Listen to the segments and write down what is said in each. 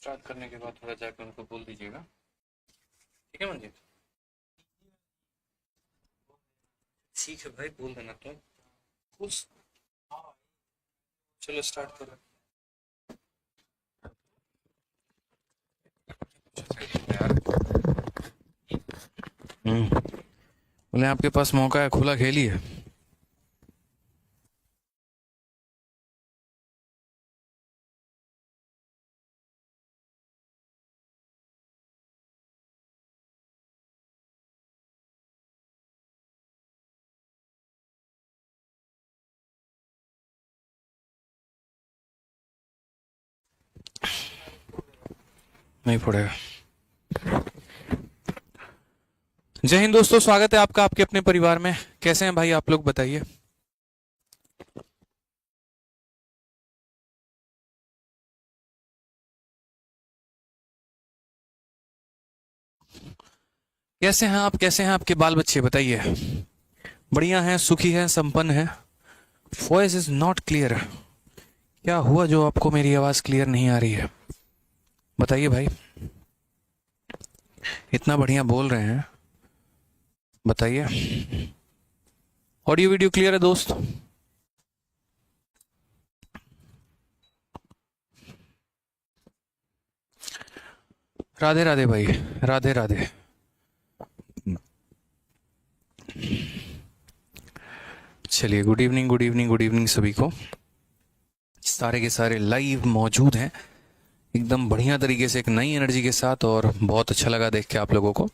Start करने के बाद थोड़ा जाकर उनको बोल दीजिएगा, ठीक है मंजीत? ठीक है भाई, बोल देना तुम खुश। चलो स्टार्ट करो। यार बोले आपके पास मौका है, खुला खेलिए। नहीं पड़ेगा। जय हिंद दोस्तों, स्वागत है आपका आपके अपने परिवार में। कैसे हैं भाई आप लोग, बताइए। कैसे हैं आप, कैसे हैं आपके बाल बच्चे, बताइए। बढ़िया हैं, सुखी हैं, संपन्न हैं। Voice is not clear. क्या हुआ जो आपको मेरी आवाज क्लियर नहीं आ रही है, बताइए भाई। इतना बढ़िया बोल रहे हैं, बताइए। ऑडियो वीडियो क्लियर है दोस्त? राधे राधे भाई, राधे राधे। चलिए, good evening good evening good evening सभी को। सारे के सारे लाइव मौजूद हैं एकदम बढ़िया तरीके से, एक नई एनर्जी के साथ, और बहुत अच्छा लगा देख के आप लोगों को।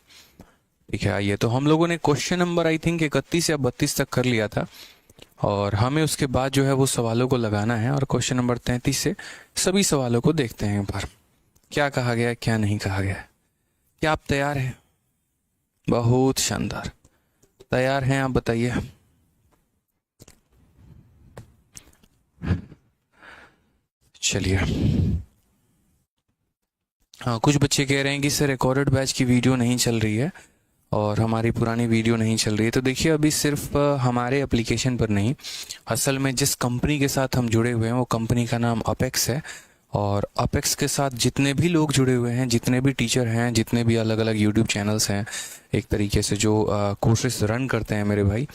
ठीक है, आइए। तो हम लोगों ने क्वेश्चन नंबर आई थिंक 31 या 32 तक कर लिया था, और हमें उसके बाद जो है वो सवालों को लगाना है, और क्वेश्चन नंबर 33 से सभी सवालों को देखते हैं एक बार, क्या कहा गया क्या नहीं कहा गया। क्या आप तैयार हैं? बहुत शानदार, तैयार हैं आप, बताइए। चलिए, हाँ, कुछ बच्चे कह रहे हैं कि सर रिकॉर्डेड बैच की वीडियो नहीं चल रही है और हमारी पुरानी वीडियो नहीं चल रही है। तो देखिए, अभी सिर्फ हमारे एप्लीकेशन पर नहीं, असल में जिस कंपनी के साथ हम जुड़े हुए हैं वो कंपनी का नाम अपेक्स है, और अपेक्स के साथ जितने भी लोग जुड़े हुए हैं, जितने भी टीचर हैं, जितने भी अलग अलग यूट्यूब चैनल्स हैं, एक तरीके से जो कोर्सेज रन करते हैं मेरे भाई,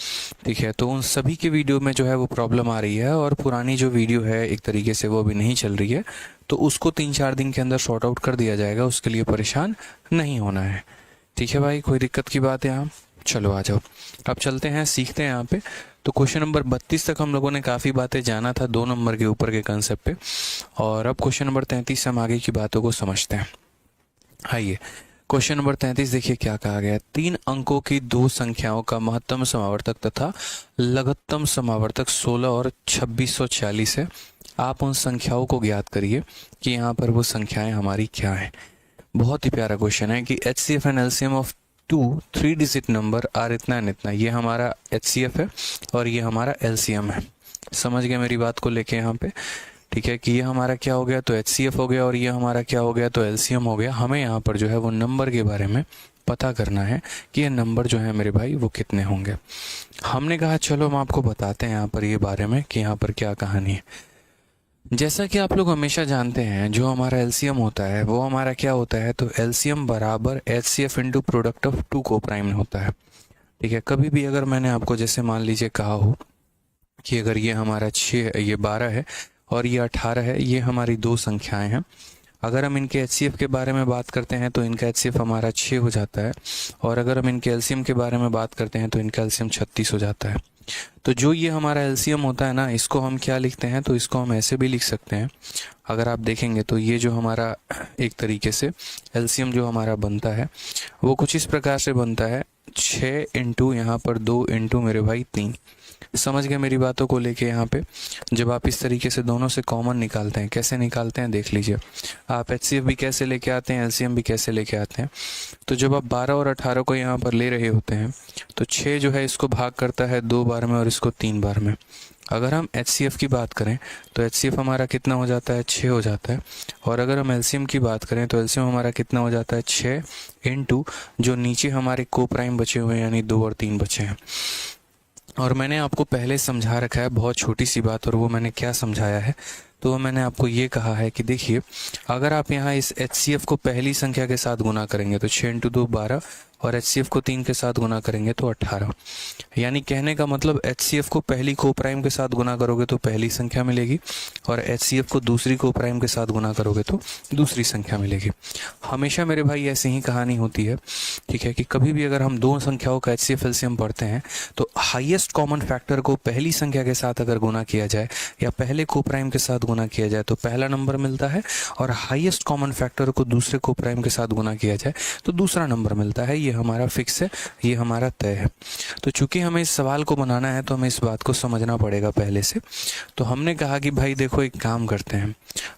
ठीक है, तो उन सभी के वीडियो में जो है वो प्रॉब्लम आ रही है, और पुरानी जो वीडियो है एक तरीके से वो अभी नहीं चल रही है। तो उसको 3-4 दिन के अंदर सॉर्ट आउट कर दिया जाएगा, उसके लिए परेशान नहीं होना है। ठीक है भाई, कोई दिक्कत की बात है यहाँ? चलो आ जाओ, अब चलते हैं, सीखते हैं यहाँ पे। तो क्वेश्चन नंबर 32 तक हम लोगों ने काफ़ी बातें जाना था 2 नंबर के ऊपर के कंसेप्ट पे, और अब क्वेश्चन नंबर 33 से हम आगे की बातों को समझते हैं। आइए, क्वेश्चन नंबर 33 देखिए क्या कहा गया है। 3 अंकों की 2 संख्याओं का महत्तम समावर्तक तथा लघुत्तम समावर्तक 16 और 2640 है। आप उन संख्याओं को ज्ञात करिए कि यहाँ पर वो संख्याएं हमारी क्या हैं। बहुत ही प्यारा क्वेश्चन है कि HCF and LCM of 2 3 digit number are इतना एंड इतना। ये हमारा HCF है और ये हमारा LCM है। समझ गए मेरी बात को लेके यहाँ पे? ठीक है, कि ये हमारा क्या हो गया, तो HCF हो गया, और ये हमारा क्या हो गया, तो LCM हो गया। हमें यहाँ पर जो है वो नंबर के बारे में पता करना है कि ये नंबर जो है मेरे भाई वो कितने होंगे। हमने कहा चलो हम आपको बताते हैं यहाँ पर ये बारे में कि यहाँ पर क्या कहानी है। जैसा कि आप लोग हमेशा जानते हैं, जो हमारा LCM होता है वो हमारा क्या होता है, तो LCM बराबर HCF इंटू प्रोडक्ट ऑफ 2 को प्राइम होता है। ठीक है, कभी भी अगर मैंने आपको जैसे मान लीजिए कहा हो कि अगर ये हमारा 6 ये 12 है और ये 18 है, ये हमारी 2 संख्याएं हैं। अगर हम इनके HCF के बारे में बात करते हैं तो इनका HCF हमारा 6 हो जाता है, और अगर हम इनके LCM के बारे में बात करते हैं तो इनका LCM 36 हो जाता है। तो जो ये हमारा LCM होता है ना, इसको हम क्या लिखते हैं, तो इसको हम ऐसे भी लिख सकते हैं। अगर आप देखेंगे तो ये जो हमारा एक तरीके से LCM जो हमारा बनता है वो कुछ इस प्रकार से बनता है, 6 इंटू यहाँ पर 2 इंटू मेरे भाई 3। समझ गए मेरी बातों को लेके? यहाँ पे जब आप इस तरीके से दोनों से कॉमन निकालते हैं, कैसे निकालते हैं देख लीजिए। आप HCF भी कैसे लेके आते हैं, LCM भी कैसे लेके आते हैं। तो जब आप 12 और 18 को यहाँ पर ले रहे होते हैं तो 6 जो है इसको भाग करता है 2 बार में और इसको 3 बार में। अगर हम HCF की बात करें तो HCF हमारा कितना हो जाता है, 6 हो जाता है। और अगर हम LCM की बात करें तो LCM हमारा कितना हो जाता है, 6 इंटू जो नीचे हमारे को प्राइम बचे हुए हैं यानी 2 और 3 बचे हैं। और मैंने आपको पहले समझा रखा है बहुत छोटी सी बात, और वो मैंने क्या समझाया है, तो मैंने आपको ये कहा है कि देखिए, अगर आप यहाँ इस HCF को पहली संख्या के साथ गुना करेंगे तो 6 × 2 12, और HCF को 3 के साथ गुना करेंगे तो 18। यानी कहने का मतलब HCF को पहली को प्राइम के साथ गुना करोगे तो पहली संख्या मिलेगी, और HCF को दूसरी को प्राइम के साथ गुना करोगे तो दूसरी संख्या मिलेगी। हमेशा मेरे भाई ऐसी ही कहानी होती है, ठीक है, कि कभी भी अगर हम दो संख्याओं का HCF LCM पढ़ते हैं तो हाईएस्ट कॉमन फैक्टर को पहली संख्या के साथ अगर गुना किया जाए या पहले को प्राइम के साथ गुना किया जाए तो पहला नंबर मिलता है, और हाईएस्ट कॉमन फैक्टर को दूसरे को प्राइम के साथ गुना किया जाए तो दूसरा नंबर मिलता है। ये हमारा फिक्स है, ये हमारा तय है। तो चूंकि हमें इस सवाल को बनाना है तो हमें इस बात को समझना पड़ेगा पहले से। तो हमने कहा कि भाई देखो, एक काम करते हैं,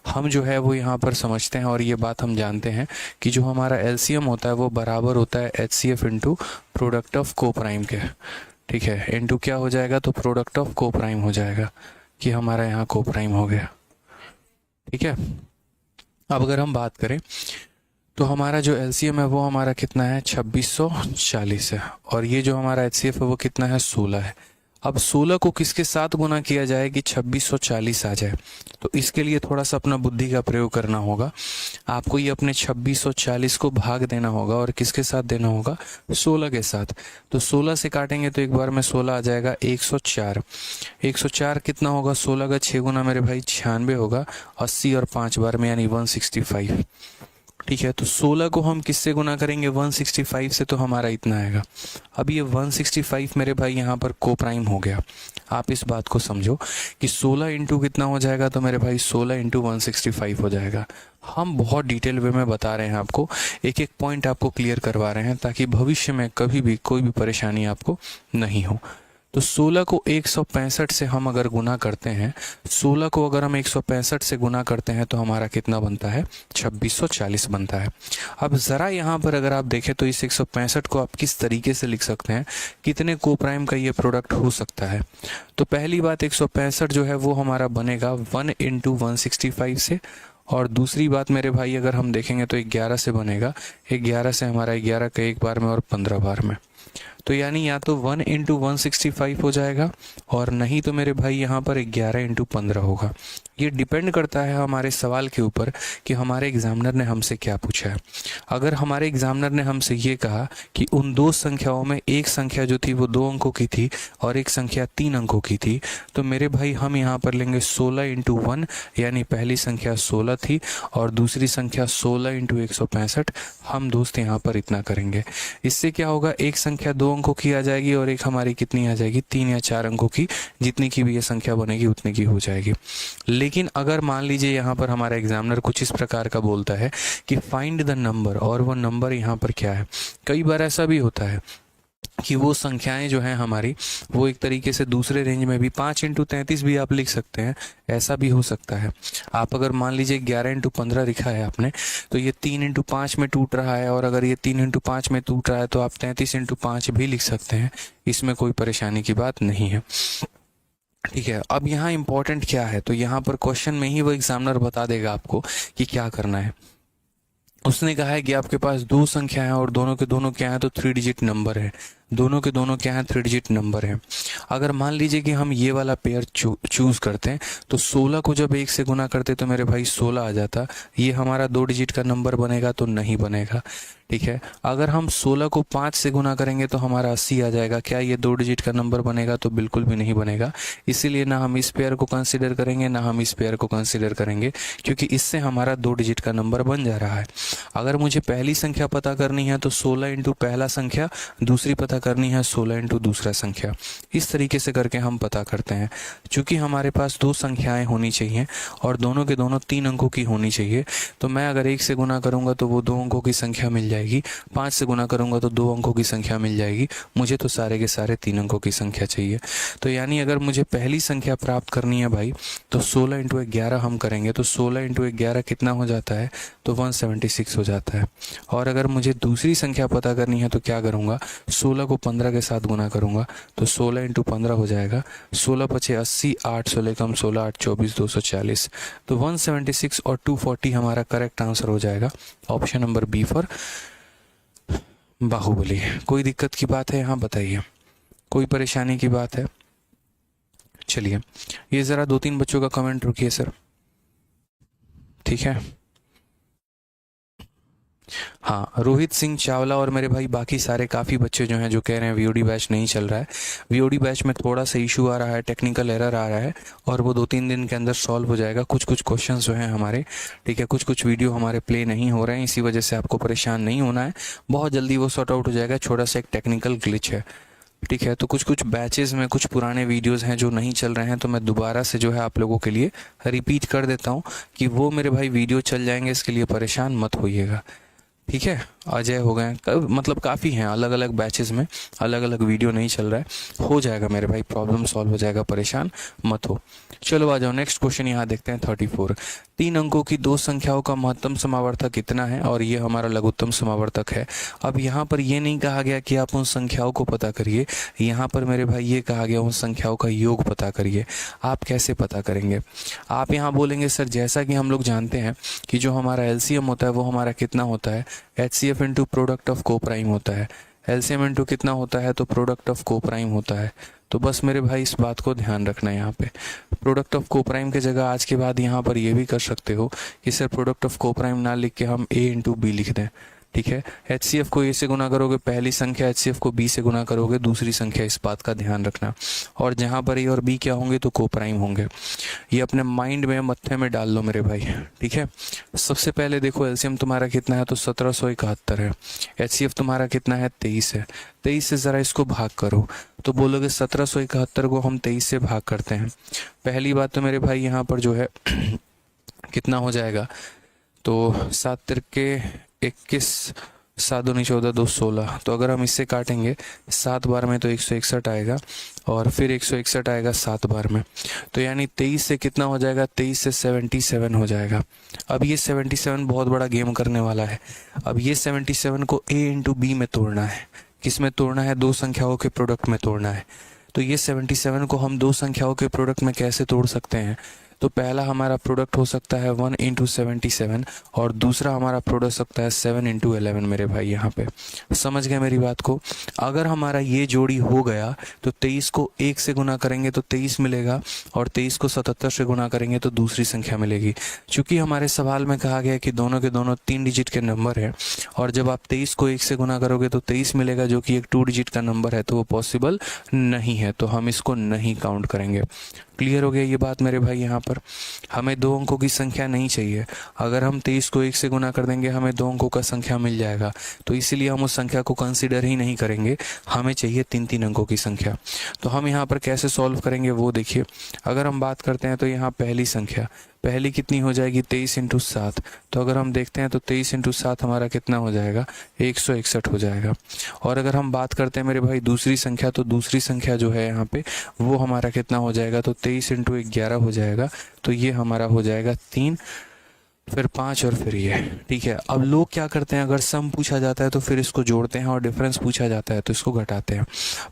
हम जो है वो यहाँ पर समझते हैं, और ये बात हम जानते हैं कि जो हमारा LCM होता है वो बराबर होता है HCF इंटू प्रोडक्ट ऑफ को प्राइम के, ठीक है, इंटू क्या हो जाएगा, तो प्रोडक्ट ऑफ को प्राइम हो जाएगा, कि हमारा यहाँ को प्राइम हो गया, ठीक है। अब अगर हम बात करें तो हमारा जो LCM है वो हमारा कितना है, 2640 है, और ये जो हमारा HCF है वो कितना है, 16 है। अब 16 को किसके साथ गुना किया जाए कि 2640 आ जाए, तो इसके लिए थोड़ा सा अपना बुद्धि का प्रयोग करना होगा। आपको ये अपने 2640 को भाग देना होगा, और किसके साथ देना होगा, 16 के साथ। तो 16 से काटेंगे तो एक बार में 16 आ जाएगा, 104। 104 कितना होगा, 16 का 6 गुना मेरे भाई 96 होगा, 80 और 5 बार में यानी 165, ठीक है। तो 16 को हम किससे गुना करेंगे, 165 से, तो हमारा इतना आएगा। अब ये 165 मेरे भाई यहाँ पर को प्राइम हो गया। आप इस बात को समझो कि 16 इंटू कितना हो जाएगा, तो मेरे भाई 16 इंटू 165 हो जाएगा। हम बहुत डिटेल वे में बता रहे हैं आपको, एक एक पॉइंट आपको क्लियर करवा रहे हैं ताकि भविष्य में कभी भी कोई भी परेशानी आपको नहीं हो। तो 16 को 165 से हम अगर गुना करते हैं, 16 को अगर हम 165 से गुना करते हैं तो हमारा कितना बनता है, 2640 बनता है। अब ज़रा यहाँ पर अगर आप देखें तो इस 165 को आप किस तरीके से लिख सकते हैं, कितने को प्राइम का ये प्रोडक्ट हो सकता है। तो पहली बात, 165 जो है वो हमारा बनेगा 1 × 165 से, और दूसरी बात मेरे भाई अगर हम देखेंगे तो 11 से बनेगा। 11 से हमारा 11 का एक बार में और 15 बार में, तो यानी या तो 1 × 165 हो जाएगा, और नहीं तो मेरे भाई यहाँ पर 11 × 15 होगा। ये डिपेंड करता है हमारे सवाल के ऊपर कि हमारे एग्जामिनर ने हमसे क्या पूछा है। अगर हमारे एग्जामिनर ने हमसे ये कहा कि उन दो संख्याओं में एक संख्या जो थी वो 2 अंकों की थी और एक संख्या 3 अंकों की थी, तो मेरे भाई हम यहाँ पर लेंगे 16 × 1, यानी पहली संख्या 16 थी और दूसरी संख्या 16 × 165। हम दोस्त यहाँ पर इतना करेंगे। इससे क्या होगा, एक संख्या 2 अंकों की आ जाएगी और एक हमारी कितनी आ जाएगी, 3 या 4 अंकों की। जितनी की भी ये संख्या बनेगी उतनी की हो जाएगी। लेकिन अगर मान लीजिए यहाँ पर हमारा एग्जामिनर कुछ इस प्रकार का बोलता है कि फाइंड द नंबर, और वो नंबर यहाँ पर क्या है, कई बार ऐसा भी होता है कि वो संख्याएं जो हैं हमारी वो एक तरीके से दूसरे रेंज में भी 5 × 33 भी आप लिख सकते हैं, ऐसा भी हो सकता है। आप अगर मान लीजिए 11 × 15 लिखा है आपने, तो ये 3 × 5 में टूट रहा है, और अगर ये 3 × 5 में टूट रहा है तो आप 33 × 5 भी लिख सकते हैं। इसमें कोई परेशानी की बात नहीं है, ठीक है। अब यहाँ इंपॉर्टेंट क्या है, तो यहाँ पर क्वेश्चन में ही वो एग्जामिनर बता देगा आपको कि क्या करना है। उसने कहा है कि आपके पास दो संख्या है और दोनों के दोनों क्या है, तो 3 डिजिट नंबर है। दोनों के दोनों क्या है, 3 डिजिट नंबर है। अगर मान लीजिए कि हम ये वाला पेयर चूज करते हैं, तो 16 को जब 1 से गुना करते तो मेरे भाई 16 आ जाता। ये हमारा 2 डिजिट का नंबर बनेगा तो नहीं बनेगा, ठीक है। अगर हम 16 को 5 से गुना करेंगे तो हमारा 80 आ जाएगा। क्या ये 2 डिजिट का नंबर बनेगा, तो बिल्कुल भी नहीं बनेगा। इसीलिए ना हम इस पेयर को कंसीडर करेंगे ना हम इस पेयर को कंसीडर करेंगे, क्योंकि इससे हमारा 2 डिजिट का नंबर बन जा रहा है। अगर मुझे पहली संख्या पता करनी है तो 16 × पहला संख्या, दूसरी पता करनी है 16 × दूसरा संख्या। इस तरीके से करके हम पता करते हैं। चूंकि हमारे पास दो संख्याएं होनी चाहिए और दोनों के दोनों 3 अंकों की होनी चाहिए, तो मैं अगर 1 से गुना करूंगा तो वो 2 अंकों की संख्या मिल जाएगी, 5 से गुना करूंगा तो 2 अंकों की संख्या मिल जाएगी। मुझे तो सारे के सारे 3 अंकों की संख्या चाहिए। तो यानी अगर मुझे पहली संख्या प्राप्त करनी है भाई, तो 16 × 11 हम करेंगे, तो 16 × 11 कितना हो जाता है, तो 176 हो जाता है। और अगर मुझे दूसरी संख्या पता करनी है तो क्या करूंगा, 16 को 15 के साथ गुना करूंगा, तो 16 × 15 हो जाएगा। 16 × 5 = 80, 8 16 कम 16, 8 24, 240। तो 176 और 240 हमारा करेक्ट आंसर हो जाएगा। Option number B for Baahubali. कोई दिक्कत की बात है यहाँ बताइए, कोई परेशानी की बात है? चलिए, ये ज़रा 2-3 बच्चों का कमेंट रुकिए सर। ठीक है। हाँ, रोहित सिंह चावला और मेरे भाई बाकी सारे काफ़ी बच्चे जो हैं जो कह रहे हैं वीओडी बैच नहीं चल रहा है। वीओडी बैच में थोड़ा सा इशू आ रहा है, टेक्निकल एरर आ रहा है और वो 2-3 दिन के अंदर सॉल्व हो जाएगा। कुछ कुछ क्वेश्चंस जो हैं हमारे, ठीक है, कुछ कुछ वीडियो हमारे प्ले नहीं हो रहे हैं, इसी वजह से आपको परेशान नहीं होना है। बहुत जल्दी वो सॉर्ट आउट हो जाएगा, छोटा सा एक टेक्निकल ग्लिच है, ठीक है। तो कुछ कुछ बैचेस में कुछ पुराने वीडियोस हैं जो नहीं चल रहे हैं, तो मैं दोबारा से जो है आप लोगों के लिए रिपीट कर देता हूँ कि वो मेरे भाई वीडियो चल जाएंगे, इसके लिए परेशान मत होइएगा, ठीक है। अजय हो गए, मतलब काफ़ी हैं, अलग अलग बैचेस में अलग अलग वीडियो नहीं चल रहा है, हो जाएगा मेरे भाई, प्रॉब्लम सॉल्व हो जाएगा, परेशान मत हो। चलो आ जाओ, नेक्स्ट क्वेश्चन यहाँ देखते हैं 34। 3 अंकों की 2 संख्याओं का महत्तम समावर्तक कितना है और ये हमारा लघुत्तम समावर्तक है। अब यहाँ पर ये नहीं कहा गया कि आप उन संख्याओं को पता करिए, यहाँ पर मेरे भाई ये कहा गया उन संख्याओं का योग पता करिए। आप कैसे पता करेंगे? आप यहाँ बोलेंगे सर जैसा कि हम लोग जानते हैं कि जो हमारा एलसीएम होता है वो हमारा कितना होता है, HCF इंटू प्रोडक्ट ऑफ को प्राइम होता है। एलसीएम इंटू कितना होता है, तो प्रोडक्ट ऑफ को प्राइम होता है। तो बस मेरे भाई इस बात को ध्यान रखना है, यहाँ पे प्रोडक्ट ऑफ को प्राइम के जगह आज के बाद यहाँ पर ये भी कर सकते हो कि सर प्रोडक्ट ऑफ को प्राइम ना लिख के हम A इंटू बी लिख दें, ठीक है। HCF को A से गुना करोगे पहली संख्या, HCF को B से गुना करोगे दूसरी संख्या, इस बात का ध्यान रखना। और जहाँ पर A और B क्या होंगे, तो को प्राइम होंगे। ये अपने माइंड में मत्थे में डाल लो मेरे भाई, ठीक है। सबसे पहले देखो एलसीएम तुम्हारा कितना है, तो 1771 है। HCF तुम्हारा कितना है, 23 है। 23 से ज़रा इसको भाग करो, तो बोलोगे 1771 को हम 23 से भाग करते हैं। पहली बात तो मेरे भाई यहाँ पर जो है कितना हो जाएगा, तो 7 तिरके 21, 7 दूनी 14, 2 16। तो अगर हम इससे काटेंगे 7 बार में तो 161 आएगा और फिर 161 आएगा 7 बार में, तो यानी 23 से कितना हो जाएगा, 23 से 77 हो जाएगा। अब ये 77 बहुत बड़ा गेम करने वाला है। अब ये 77 को A इंटू बी में तोड़ना है। किस में तोड़ना है, 2 संख्याओं के प्रोडक्ट में तोड़ना है। तो ये 77 को हम 2 संख्याओं के प्रोडक्ट में कैसे तोड़ सकते हैं, तो पहला हमारा प्रोडक्ट हो सकता है 1 इंटू 77 और दूसरा हमारा प्रोडक्ट हो सकता है 7 इंटू 11 मेरे भाई। यहाँ पे समझ गए मेरी बात को? अगर हमारा ये जोड़ी हो गया तो 23 को 1 से गुना करेंगे तो 23 मिलेगा और 23 को 77 से गुना करेंगे तो दूसरी संख्या मिलेगी। चूंकि हमारे सवाल में कहा गया है कि दोनों के दोनों 3 डिजिट के नंबर है और जब आप 23 को 1 से गुना करोगे तो 23 मिलेगा जो कि एक 2 डिजिट का नंबर है, तो वो पॉसिबल नहीं है, तो हम इसको नहीं काउंट करेंगे। क्लियर हो गया ये बात मेरे भाई? यहाँ पर हमें 2 अंकों की संख्या नहीं चाहिए। अगर हम 23 को 1 से गुना कर देंगे हमें 2 अंकों का संख्या मिल जाएगा, तो इसीलिए हम उस संख्या को कंसीडर ही नहीं करेंगे। हमें चाहिए 3-3 अंकों की संख्या। तो हम यहाँ पर कैसे सॉल्व करेंगे वो देखिए। अगर हम बात करते हैं तो यहाँ पहली संख्या, पहली कितनी हो जाएगी, 23 इंटू 7। तो अगर हम देखते हैं तो 23 इंटू 7 हमारा कितना हो जाएगा, 161 हो जाएगा। और अगर हम बात करते हैं मेरे भाई दूसरी संख्या, तो दूसरी संख्या जो है यहाँ पे वो हमारा कितना हो जाएगा, तो 23 इंटू 11 हो जाएगा। तो ये हमारा हो जाएगा 3, फिर 5 और फिर ये, ठीक है। अब लोग क्या करते हैं, अगर सम पूछा जाता है तो फिर इसको जोड़ते हैं और डिफरेंस पूछा जाता है तो इसको घटाते हैं।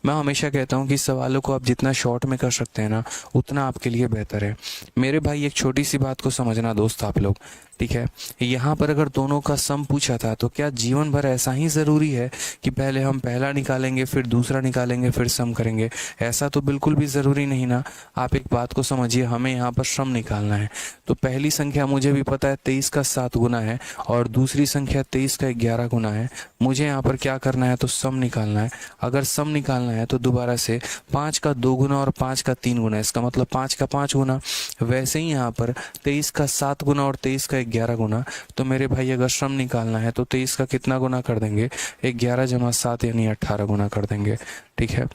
मैं हमेशा कहता हूँ कि सवालों को आप जितना शॉर्ट में कर सकते हैं ना उतना आपके लिए बेहतर है। मेरे भाई एक छोटी सी बात को समझना दोस्त आप लोग, ठीक है। यहाँ पर अगर दोनों का सम पूछा था तो क्या जीवन भर ऐसा ही ज़रूरी है कि पहले हम पहला निकालेंगे फिर दूसरा निकालेंगे फिर सम करेंगे? ऐसा तो बिल्कुल भी ज़रूरी नहीं ना। आप एक बात को समझिए, हमें यहाँ पर सम निकालना है। तो पहली संख्या मुझे भी पता है 23 का 7 गुना है और दूसरी संख्या 23 का 11 गुना है। मुझे यहाँ पर क्या करना है, तो सम निकालना है। अगर सम निकालना है तो दोबारा से 5 का 2 गुना और 5 का 3 गुना, इसका मतलब 5 का 5 गुना। वैसे ही यहाँ पर 23 का 7 गुना और 23 का 11 गुना। तो मेरे भाई अगर सम निकालना है तो 23 का कितना गुना कर देंगे, 11 जमा 7 यानी 18 गुना कर देंगे, ठीक है।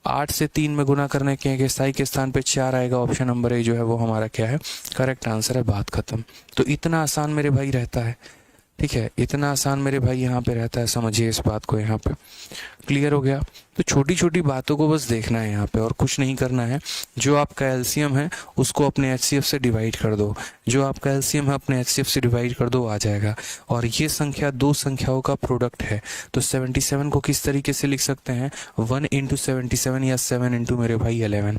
8 से 3 में गुना करने के साई के स्थान पे 4 आएगा। ऑप्शन नंबर ए जो है वो हमारा क्या है, करेक्ट आंसर है। बात खत्म। तो इतना आसान मेरे भाई रहता है, ठीक है, इतना आसान मेरे भाई यहाँ पे रहता है। समझिए इस बात को, यहाँ पे क्लियर हो गया? तो छोटी छोटी बातों को बस देखना है यहाँ पे और कुछ नहीं करना है। जो आपका एलसीएम है उसको अपने HCF से डिवाइड कर दो, जो आपका एलसीएम है अपने HCF से डिवाइड कर दो, आ जाएगा। और ये संख्या 2 संख्याओं का प्रोडक्ट है। तो 77 को किस तरीके से लिख सकते हैं, 1 इंटू 77 या 7 इंटू मेरे भाई 11,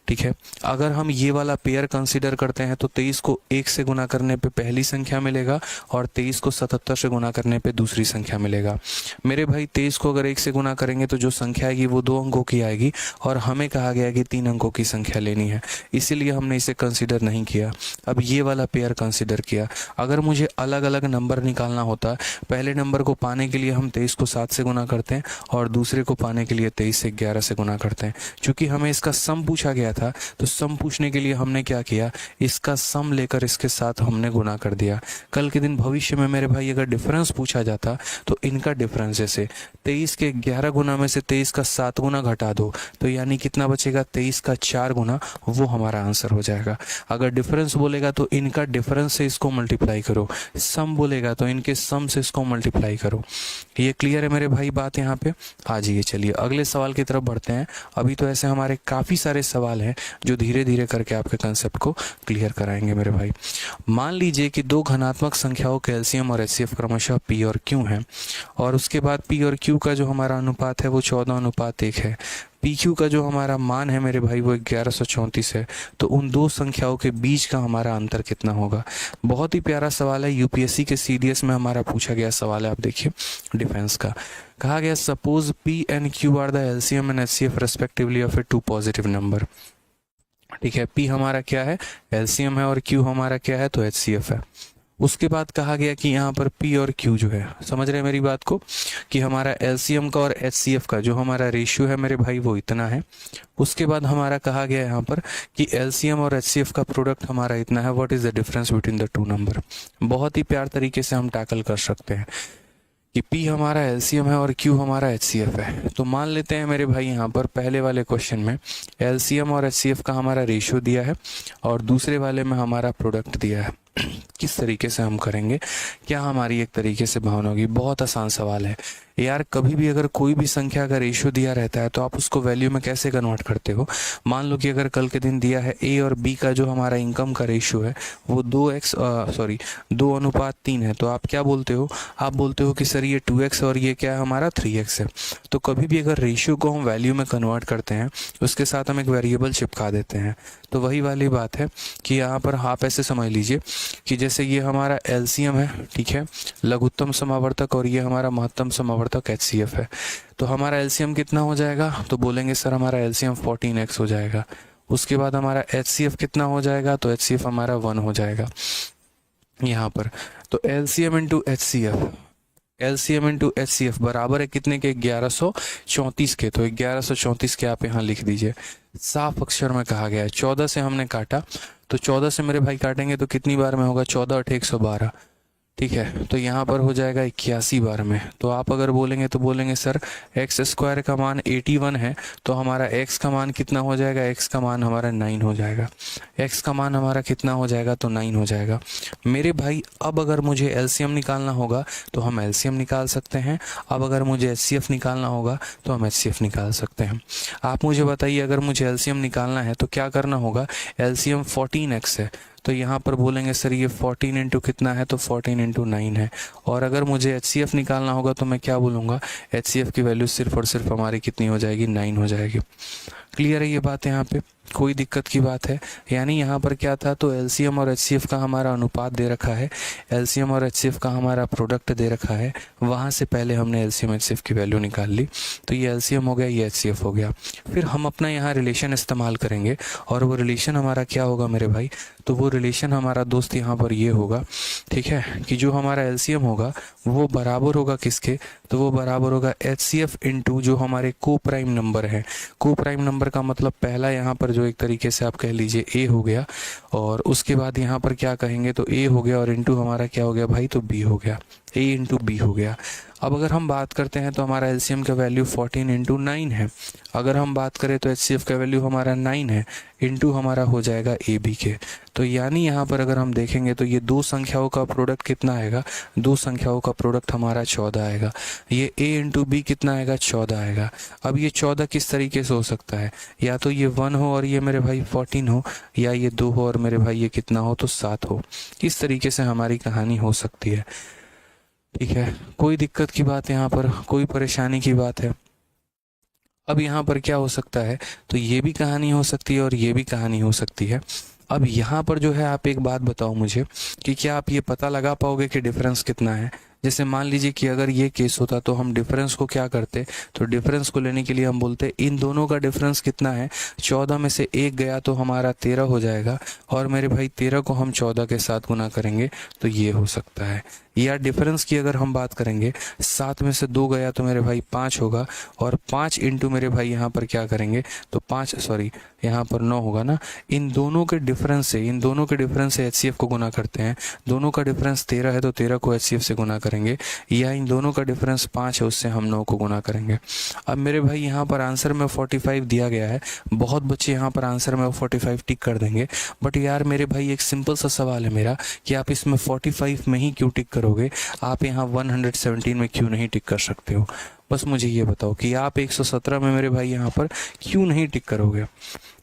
ठीक है। अगर हम ये वाला पेयर कंसिडर करते हैं तो 23 को 1 से गुना करने पे पहली संख्या मिलेगा और 23 को 77 से गुना करने पे दूसरी संख्या मिलेगा। मेरे भाई 23 को अगर 1 से गुना करेंगे तो जो संख्या संख्या आएगी वो 2 अंकों की आएगी और हमें कहा गया कि 3 अंकों की संख्या लेनी है, इसीलिए हमने इसे कंसीडर नहीं किया। अब ये वाला पेयर कंसीडर किया। अगर मुझे अलग अलग नंबर निकालना होता, पहले नंबर को पाने के लिए हम 23 को 7 से गुना करते हैं और दूसरे को पाने के लिए 23 से 11 से गुना करते हैं। चूंकि हमें इसका सम पूछा गया था तो सम पूछने के लिए हमने क्या किया, इसका सम लेकर इसके साथ हमने गुना कर दिया। कल के दिन भविष्य में मेरे भाई अगर डिफरेंस पूछा जाता तो इनका डिफरेंस, जैसे 23 के 11 गुना में से 23 का 7 गुना घटा दो तो यानी कितना बचेगा, 23 का 4 गुना, वो हमारा आंसर हो जाएगा। अगर डिफरेंस बोलेगा तो इनका डिफरेंस से इसको मल्टीप्लाई करो, सम बोलेगा तो इनके सम से इसको मल्टीप्लाई करो। ये क्लियर है मेरे भाई बात यहाँ पे? आ जाइए, चलिए अगले सवाल की तरफ बढ़ते हैं। अभी तो ऐसे हमारे काफ़ी सारे सवाल हैं जो धीरे धीरे करके आपके कंसेप्ट को क्लियर कराएंगे मेरे भाई। मान लीजिए कि दो धनात्मक संख्याओं के एलसीएम और एचसीएफ क्रमशः पी और क्यू हैं और उसके बाद पी और क्यू का जो हमारा अनुपात है वो 14:1 है। पी क्यू का जो हमारा मान है मेरे भाई वो 1134 है। तो उन दो संख्याओं के बीच का हमारा अंतर कितना होगा? बहुत ही प्यारा सवाल है, यूपीएससी के सीडीएस में हमारा पूछा गया सवाल है। आप देखिए डिफेंस का कहा गया, suppose P and Q R the LCM and HCF respectively of A 2 positive number. ठीक है, पी हमारा क्या है, एलसीएम है, और क्यू हमारा क्या है, तो एचसीएफ है। उसके बाद कहा गया कि यहाँ पर P और Q जो है, समझ रहे हैं मेरी बात को, कि हमारा LCM का और HCF का जो हमारा रेशियो है मेरे भाई वो इतना है। उसके बाद हमारा कहा गया यहाँ पर कि LCM और HCF का प्रोडक्ट हमारा इतना है। What is the difference between the two number? बहुत ही प्यार तरीके से हम टैकल कर सकते हैं कि P हमारा LCM है और Q हमारा HCF है। तो मान लेते हैं मेरे भाई यहाँ पर पहले वाले क्वेश्चन में LCM और HCF का हमारा रेशियो दिया है और दूसरे वाले में हमारा प्रोडक्ट दिया है। किस तरीके से हम करेंगे, क्या हमारी एक तरीके से भावना होगी? बहुत आसान सवाल है यार। कभी भी अगर कोई भी संख्या का रेशियो दिया रहता है तो आप उसको वैल्यू में कैसे कन्वर्ट करते हो? मान लो कि अगर कल के दिन दिया है A और B का जो हमारा इनकम का रेशियो है वो 2:3 है, तो आप क्या बोलते हो? आप बोलते हो कि सर ये 2x और ये क्या है, हमारा 3x है। तो कभी भी अगर रेशियो को हम वैल्यू में कन्वर्ट करते हैं उसके साथ हम एक वेरिएबल चिपका देते हैं। तो वही वाली बात है कि यहाँ पर आप ऐसे समझ लीजिए कि जैसे ये हमारा LCM है, ठीक है, लघुत्तम समावर्तक, और ये हमारा महत्तम समावर्तक HCF है। तो हमारा LCM कितना हो जाएगा? तो बोलेंगे सर हमारा LCM 14x हो जाएगा। उसके बाद हमारा HCF कितना हो जाएगा? तो HCF हमारा 1 हो जाएगा यहाँ पर। तो LCM इंटू HCF बराबर है कितने के? 1134 के। तो 1134 के आप यहाँ लिख दीजिए। साफ अक्षर में कहा गया है। 14 से हमने काटा, तो 14 से मेरे भाई काटेंगे तो कितनी बार में होगा? 14 8 112, ठीक है। तो यहाँ पर हो जाएगा 81 बार में। तो आप अगर बोलेंगे तो बोलेंगे सर x² का मान 81 है, तो हमारा x का मान कितना हो जाएगा? x का मान हमारा 9 हो जाएगा। x का मान हमारा कितना हो जाएगा? तो 9 हो जाएगा मेरे भाई। अब अगर मुझे LCM निकालना होगा तो हम LCM निकाल सकते हैं। अब अगर मुझे HCF निकालना होगा तो हम HCF निकाल सकते हैं। आप मुझे बताइए, अगर मुझे LCM निकालना है तो क्या करना होगा? LCM 14x है, तो यहाँ पर बोलेंगे सर ये 14 इंटू कितना है? तो 14 इंटू 9 है। और अगर मुझे HCF निकालना होगा तो मैं क्या बोलूँगा? HCF की वैल्यू सिर्फ और सिर्फ हमारी कितनी हो जाएगी? 9 हो जाएगी। क्लियर है ये बात? यहाँ पे कोई दिक्कत की बात है? यानी यहाँ पर क्या था, तो LCM और HCF का हमारा अनुपात दे रखा है, LCM और HCF का हमारा प्रोडक्ट दे रखा है। वहाँ से पहले हमने LCM HCF की वैल्यू निकाल ली, तो ये LCM हो गया, ये HCF हो गया। फिर हम अपना यहाँ रिलेशन इस्तेमाल करेंगे और वो रिलेशन हमारा क्या होगा मेरे भाई? तो वो रिलेशन हमारा दोस्त यहाँ पर ये होगा, ठीक है, कि जो हमारा LCM होगा वो बराबर होगा किसके? तो वो बराबर होगा HCF इंटू जो हमारे को प्राइम नंबर है। को प्राइम नंबर का मतलब पहला यहाँ पर जो एक तरीके से आप कह लीजिए A हो गया, और उसके बाद यहाँ पर क्या कहेंगे? तो A हो गया, और इंटू हमारा क्या हो गया भाई? तो B हो गया, A इंटू B हो गया। अब अगर हम बात करते हैं तो हमारा LCM का वैल्यू 14 इंटू 9 है। अगर हम बात करें तो HCF का वैल्यू हमारा 9 है, इंटू हमारा हो जाएगा AB के। तो यानी यहाँ पर अगर हम देखेंगे तो ये दो संख्याओं का प्रोडक्ट कितना आएगा? दो संख्याओं का प्रोडक्ट हमारा 14 आएगा। ये A इंटू B कितना आएगा? 14 आएगा। अब ये 14 किस तरीके से हो सकता है? या तो ये 1 हो और ये मेरे भाई 14 हो, या ये 2 हो और मेरे भाई ये कितना हो? तो 7 हो। इस तरीके से हमारी कहानी हो सकती है, ठीक है। कोई दिक्कत की बात यहाँ पर, कोई परेशानी की बात है? अब यहाँ पर क्या हो सकता है? तो ये भी कहानी हो सकती है और ये भी कहानी हो सकती है। अब यहाँ पर जो है आप एक बात बताओ मुझे कि क्या आप ये पता लगा पाओगे कि डिफरेंस कितना है? जैसे मान लीजिए कि अगर ये केस होता तो हम डिफरेंस को क्या करते, तो डिफरेंस को लेने के लिए हम बोलते इन दोनों का डिफरेंस कितना है, 14 में से एक गया तो हमारा 13 हो जाएगा, और मेरे भाई 13 को हम 14 के साथ गुना करेंगे तो ये हो सकता है। या डिफरेंस की अगर हम बात करेंगे, 7 में से 2 गया तो मेरे भाई 5 होगा, और 5 इंटू मेरे भाई यहाँ पर क्या करेंगे तो 5 सॉरी यहाँ पर 9 होगा ना। इन दोनों के डिफरेंस से एचसीएफ को गुना करते हैं। दोनों का डिफरेंस 13 है तो 13 को एचसीएफ से गुना करेंगे, या इन दोनों का डिफरेंस 5 है उससे हम 9 को गुना करेंगे। अब मेरे भाई यहाँ पर आंसर में 45 दिया गया है। बहुत बच्चे यहाँ पर आंसर में 45 टिक कर देंगे, बट यार मेरे भाई एक सिंपल सा सवाल है मेरा कि आप इसमें 45 में ही क्यों टिक करोगे, आप यहाँ 117 में क्यों नहीं टिक कर सकते हो। बस मुझे ये बताओ कि आप 117 में मेरे भाई यहाँ पर क्यों नहीं टिक करोगे,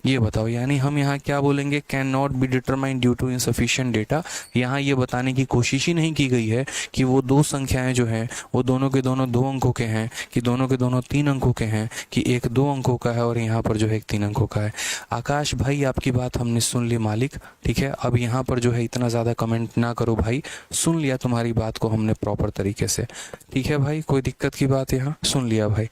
ये बताओ। यानी हम यहाँ क्या बोलेंगे, can not be determined due to insufficient data. यहाँ ये बताने की कोशिश ही नहीं की गई है कि वो दो संख्याएं जो हैं वो दोनों के दोनों 2 अंकों के हैं, कि दोनों के दोनों 3 अंकों के हैं, कि एक 2 अंकों का है और यहाँ पर जो है एक 3 अंकों का है। आकाश भाई आपकी बात हमने सुन ली मालिक, ठीक है। अब यहाँ पर जो है इतना ज़्यादा कमेंट ना करो भाई, सुन लिया तुम्हारी बात को हमने प्रॉपर तरीके से, ठीक है भाई, कोई दिक्कत की बात यहाँ सुन लिया भाई।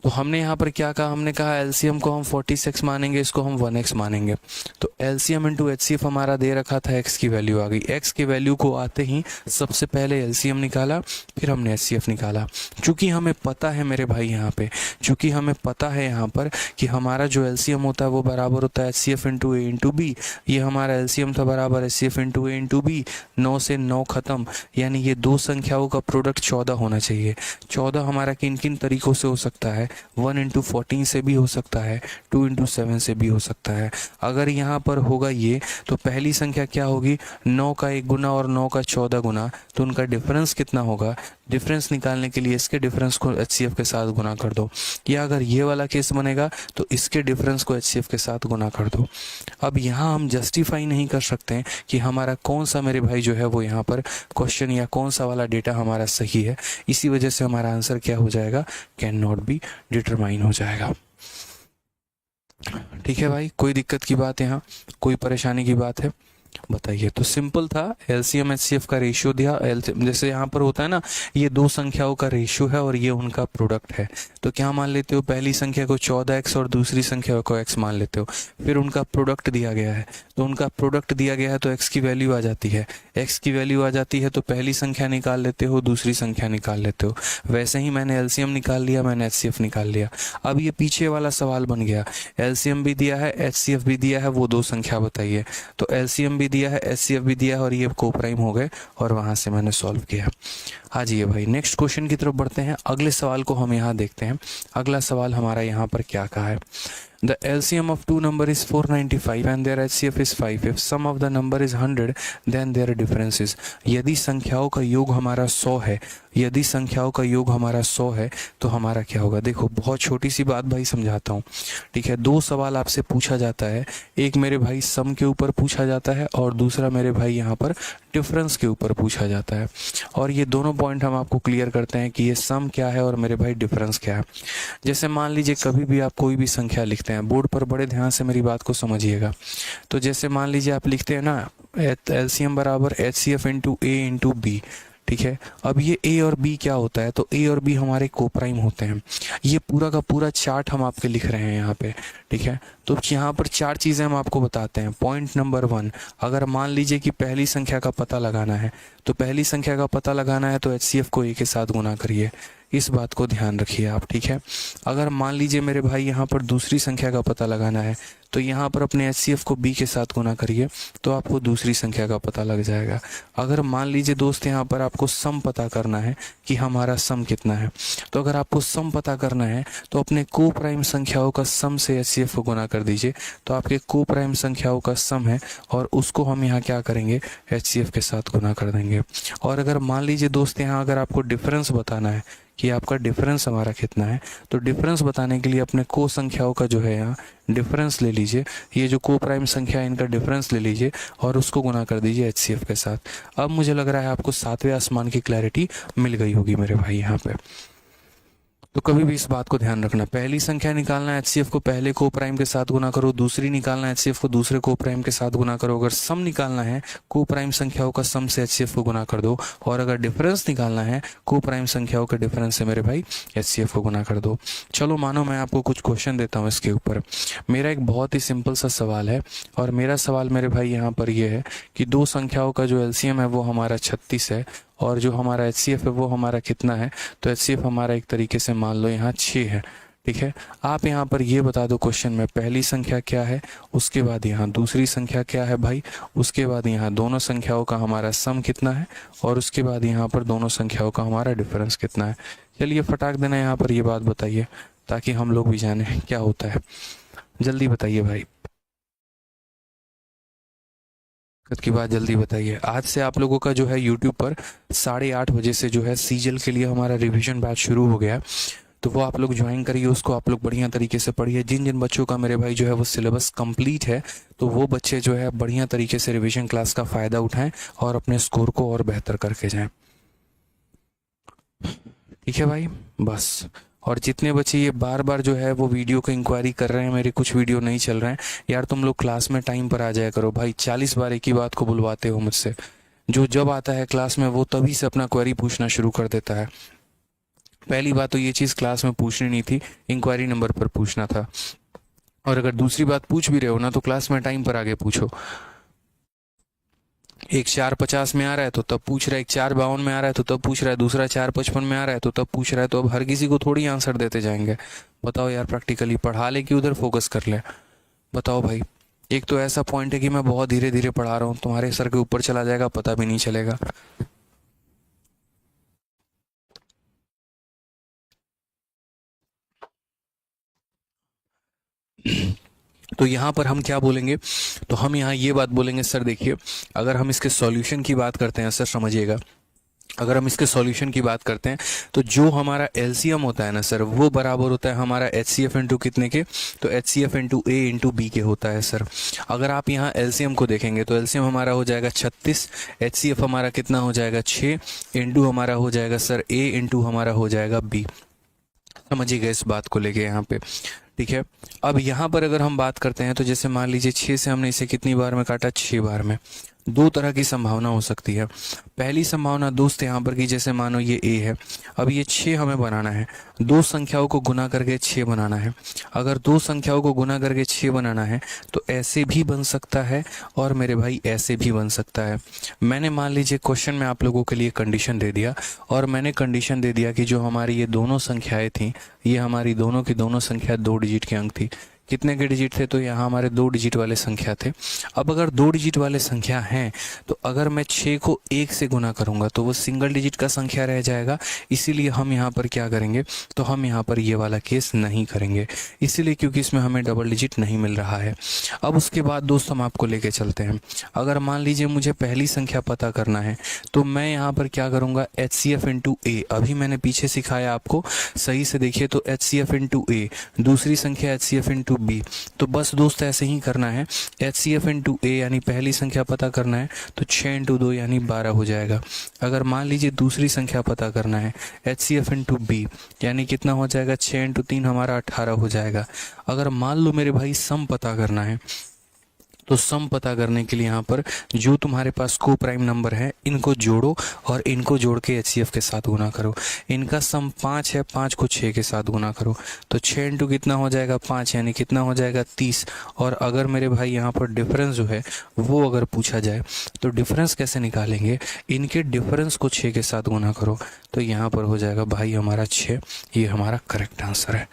तो हमने यहाँ पर क्या कहा, हमने कहा एलसीएम को हम 46 मानेंगे, इसको हम 1x मानेंगे। तो एलसीएम इंटू एचसीएफ हमारा दे रखा था, x की वैल्यू आ गई। x की वैल्यू को आते ही सबसे पहले एलसीएम निकाला, फिर हमने एचसीएफ निकाला। चूंकि हमें पता है मेरे भाई यहाँ पे, चूंकि हमें पता है यहाँ पर कि हमारा जो एलसीएम होता है वो बराबर होता है एचसीएफ इंटू ए इंटू बी। ये हमारा एलसीएम था बराबर एचसीएफ इंटू ए इंटू बी। 9 से 9 खत्म, यानी ये दो संख्याओं का प्रोडक्ट 14 होना चाहिए। 14 हमारा किन किन तरीकों से हो सकता है, 1 इंटू 14 से भी हो सकता है, 2 इंटू 7 से भी हो सकता है। अगर यहाँ पर होगा ये, तो पहली संख्या क्या होगी, 9 का 1 गुना और 9 का 14 गुना, तो उनका डिफरेंस कितना होगा। डिफरेंस निकालने के लिए इसके डिफरेंस को एचसीएफ के साथ गुना कर दो, या अगर ये वाला केस बनेगा तो इसके डिफरेंस को एचसीएफ के साथ गुना कर दो। अब यहाँ हम जस्टिफाई नहीं कर सकते हैं कि हमारा कौन सा मेरे भाई जो है वो यहाँ पर क्वेश्चन या कौन सा वाला डेटा हमारा सही है। इसी वजह से हमारा आंसर क्या हो जाएगा, कैन नॉट बी डिटरमाइन हो जाएगा। ठीक है भाई, कोई दिक्कत की बात यहाँ, कोई परेशानी की बात है बताइए। तो सिंपल था, एलसीएम एचसीएफ का रेशियो दिया, जैसे यहाँ पर होता है ना, ये दो संख्याओं का रेशियो है और ये उनका प्रोडक्ट है। तो क्या मान लेते हो, पहली संख्या को 14x और दूसरी संख्या को x मान लेते हो। फिर उनका प्रोडक्ट दिया गया है, तो उनका प्रोडक्ट दिया गया है तो x की वैल्यू आ जाती है। x की वैल्यू आ जाती है तो पहली संख्या निकाल लेते हो, दूसरी संख्या निकाल लेते हो। वैसे ही मैंने एलसीएम निकाल लिया, मैंने एचसीएफ निकाल लिया। अब ये पीछे वाला सवाल बन गया, एलसीएम भी दिया है, एचसीएफ भी दिया है, वो दो संख्या बताइए। तो एलसीएम भी दिया है, एचसीएफ भी दिया है, और ये कोप्राइम हो गए, और वहां से मैंने सॉल्व किया। आ जाइए भाई, नेक्स्ट क्वेश्चन की तरफ बढ़ते हैं। अगले सवाल को हम यहाँ देखते हैं। अगला सवाल हमारा यहाँ पर क्या कहा है, The LCM of two number is 495 and their HCF is 5. If sum of the number is 100, then their difference is। यदि संख्याओं का योग हमारा 100 है, यदि संख्याओं का योग हमारा 100 है तो हमारा क्या होगा। देखो बहुत छोटी सी बात भाई समझाता हूँ, ठीक है। दो सवाल आपसे पूछा जाता है, एक मेरे भाई सम के ऊपर पूछा जाता है और दूसरा मेरे भाई यहाँ पर डिफरेंस के ऊपर पूछा जाता है। और ये दोनों पॉइंट हम आपको क्लियर करते हैं कि ये सम क्या है और मेरे भाई डिफरेंस क्या है। जैसे मान लीजिए कभी भी आप कोई भी संख्या लिखते हैं, बोर्ड पर बड़े ध्यान से मेरी बात को समझिएगा। तो जैसे मान लीजिए आप लिखते हैं ना, एलसीएम बराबर एचसीएफ इंटू ए इंटू बी, ठीक है। अब ये ए और बी क्या होता है, तो ए और बी हमारे कोप्राइम होते हैं। ये पूरा का पूरा चार्ट हम आपके लिख रहे हैं यहाँ पे, ठीक है। तो यहाँ पर 4 चीज़ें हम आपको बताते हैं। पॉइंट नंबर 1, अगर मान लीजिए कि पहली संख्या का पता लगाना है, तो पहली संख्या का पता लगाना है तो एचसीएफ को ए के साथ गुना करिए, इस बात को ध्यान रखिए आप, ठीक है। अगर मान लीजिए मेरे भाई यहाँ पर दूसरी संख्या का पता लगाना है, तो यहाँ पर अपने एचसीएफ को बी के साथ गुना करिए, तो आपको दूसरी संख्या का पता लग जाएगा। अगर मान लीजिए दोस्त यहाँ पर आपको सम पता करना है कि हमारा सम कितना है, तो अगर आपको सम पता करना है तो अपने को प्राइम संख्याओं का सम से एचसीएफ को गुना कर दीजिए, तो आपके को प्राइम संख्याओं का सम है और उसको हम यहाँ क्या करेंगे, एचसीएफ के साथ गुना कर देंगे। और अगर मान लीजिए दोस्त यहाँ अगर आपको डिफरेंस बताना है कि आपका डिफरेंस हमारा कितना है, तो डिफरेंस बताने के लिए अपने को संख्याओं का जो है यहाँ डिफरेंस ले लीजिए, ये जो को प्राइम संख्या है इनका डिफरेंस ले लीजिए और उसको गुना कर दीजिए एचसीएफ के साथ। अब मुझे लग रहा है आपको 7वें आसमान की क्लैरिटी मिल गई होगी मेरे भाई यहाँ पे। तो कभी भी इस बात को ध्यान रखना, पहली संख्या निकालना है एचसीएफ को पहले को प्राइम के साथ गुना करो, दूसरी निकालना है एचसीएफ को दूसरे को प्राइम के साथ गुना करो, अगर सम निकालना है को प्राइम संख्याओं का सम से एचसीएफ को गुना कर दो, और अगर डिफरेंस निकालना है को प्राइम संख्याओं के डिफरेंस से मेरे भाई एचसीएफ को गुना कर दो। चलो मानो मैं आपको कुछ क्वेश्चन देता हूँ इसके ऊपर। मेरा एक बहुत ही सिंपल सा सवाल है, और मेरा सवाल मेरे भाई यहाँ पर ये है कि दो संख्याओं का जो एलसीएम है वो हमारा 36 है, और जो हमारा एचसीएफ है वो हमारा कितना है, तो एचसीएफ हमारा एक तरीके से मान लो यहाँ 6 है। ठीक है, आप यहाँ पर ये बता दो क्वेश्चन में पहली संख्या क्या है, उसके बाद यहाँ दूसरी संख्या क्या है भाई, उसके बाद यहाँ दोनों संख्याओं का हमारा सम कितना है, और उसके बाद यहाँ पर दोनों संख्याओं का हमारा डिफरेंस कितना है। चलिए फटाक देना यहाँ पर ये बात बताइए ताकि हम लोग भी जाने क्या होता है, जल्दी बताइए भाई की बात जल्दी बताइए। आज से आप लोगों का जो है यूट्यूब पर 8:30 बजे से जो है सीजल के लिए हमारा रिवीजन बैच शुरू हो गया है, तो वो आप लोग ज्वाइन करिए, उसको आप लोग बढ़िया तरीके से पढ़िए। जिन जिन बच्चों का मेरे भाई जो है वो सिलेबस कंप्लीट है, तो वो बच्चे जो है बढ़िया तरीके से रिवीजन क्लास का फ़ायदा उठाएं और अपने स्कोर को और बेहतर करके जाएं। ठीक है भाई, बस। और जितने बच्चे ये बार बार जो है वो वीडियो को इंक्वायरी कर रहे हैं, मेरे कुछ वीडियो नहीं चल रहे हैं, यार तुम लोग क्लास में टाइम पर आ जाया करो भाई। 40 बार एक ही बात को बुलवाते हो मुझसे, जो जब आता है क्लास में वो तभी से अपना क्वेरी पूछना शुरू कर देता है। पहली बात तो ये चीज़ क्लास में पूछनी नहीं थी, इंक्वायरी नंबर पर पूछना था। और अगर दूसरी बात पूछ भी रहे हो ना, तो क्लास में टाइम पर आगे पूछो। एक 4:50 में आ रहा है तो तब पूछ रहा है, एक 4:52 में आ रहा है तो तब पूछ रहा है, दूसरा 4:55 में आ रहा है तो तब पूछ रहा है। तो अब हर किसी को थोड़ी आंसर देते जाएंगे। बताओ यार, प्रैक्टिकली पढ़ा ले कि उधर फोकस कर ले, बताओ भाई। एक तो ऐसा पॉइंट है कि मैं बहुत धीरे धीरे पढ़ा रहा हूँ, तुम्हारे सर के ऊपर चला जाएगा पता भी नहीं चलेगा। तो यहाँ पर हम क्या बोलेंगे, तो हम यहाँ ये बात बोलेंगे, सर देखिए अगर हम इसके सॉल्यूशन की बात करते हैं, सर समझिएगा, अगर हम इसके सॉल्यूशन की बात करते हैं तो जो हमारा एलसीएम होता है ना सर, वो बराबर होता है हमारा एचसीएफ इंटू कितने के, तो एचसीएफ इंटू ए इंटू बी के होता है सर। अगर आप यहाँ एलसीएम को देखेंगे तो एलसीएम हमारा हो जाएगा 36, एचसीएफ हमारा कितना हो जाएगा 6, इंटू हमारा हो जाएगा सर ए, इंटू हमारा हो जाएगा बी। समझिएगा इस बात को लेके यहाँ पे। ठीक है, अब यहाँ पर अगर हम बात करते हैं तो जैसे मान लीजिए 6 से हमने इसे कितनी बार में काटा, 6 बार में। दो तरह की संभावना हो सकती है। पहली संभावना दोस्त यहाँ पर की, जैसे मानो ये ए है, अब ये 6 हमें बनाना है, दो संख्याओं को गुना करके 6 बनाना है। अगर दो संख्याओं को गुना करके 6 बनाना है तो ऐसे भी बन सकता है और मेरे भाई ऐसे भी बन सकता है। मैंने मान लीजिए क्वेश्चन में आप लोगों के लिए कंडीशन दे दिया, और मैंने कंडीशन दे दिया कि जो हमारी ये दोनों संख्याएं थी, ये हमारी दोनों की दोनों संख्या 2 डिजिट की अंक थी। कितने के डिजिट थे, तो यहाँ हमारे 2 डिजिट वाले संख्या थे। अब अगर 2 डिजिट वाले संख्या हैं तो अगर मैं 6 को 1 से गुना करूंगा तो वो सिंगल डिजिट का संख्या रह जाएगा। इसीलिए हम यहाँ पर क्या करेंगे, तो हम यहाँ पर ये वाला केस नहीं करेंगे, इसीलिए क्योंकि इसमें हमें डबल डिजिट नहीं मिल रहा है। अब उसके बाद दोस्त हम आपको लेके चलते हैं। अगर मान लीजिए मुझे पहली संख्या पता करना है तो मैं यहाँ पर क्या करूँगा, H C F into A, अभी मैंने पीछे सिखाया आपको, सही से देखिए, तो H C F into A, दूसरी संख्या H C F into B. तो बस दोस्त ऐसे ही करना है, H C F into A यानी पहली संख्या पता करना है तो 6 इंटू 2 यानी 12 हो जाएगा। अगर मान लीजिए दूसरी संख्या पता करना है, H C F into B यानी कितना हो जाएगा, 6 इंटू 3 हमारा 18 हो जाएगा। अगर मान लो मेरे भाई सम पता करना है तो सम पता करने के लिए यहाँ पर जो तुम्हारे पास को प्राइम नंबर है इनको जोड़ो और इनको जोड़ के एचसीएफ के साथ गुना करो। इनका सम 5 है, 5 को 6 के साथ गुना करो तो 6 इंटू कितना हो जाएगा 5 यानी कितना हो जाएगा 30। और अगर मेरे भाई यहाँ पर डिफरेंस जो है वो अगर पूछा जाए तो डिफरेंस कैसे निकालेंगे, इनके डिफरेंस को 6 के साथ गुना करो तो यहाँ पर हो जाएगा भाई हमारा 6। ये हमारा करेक्ट आंसर है।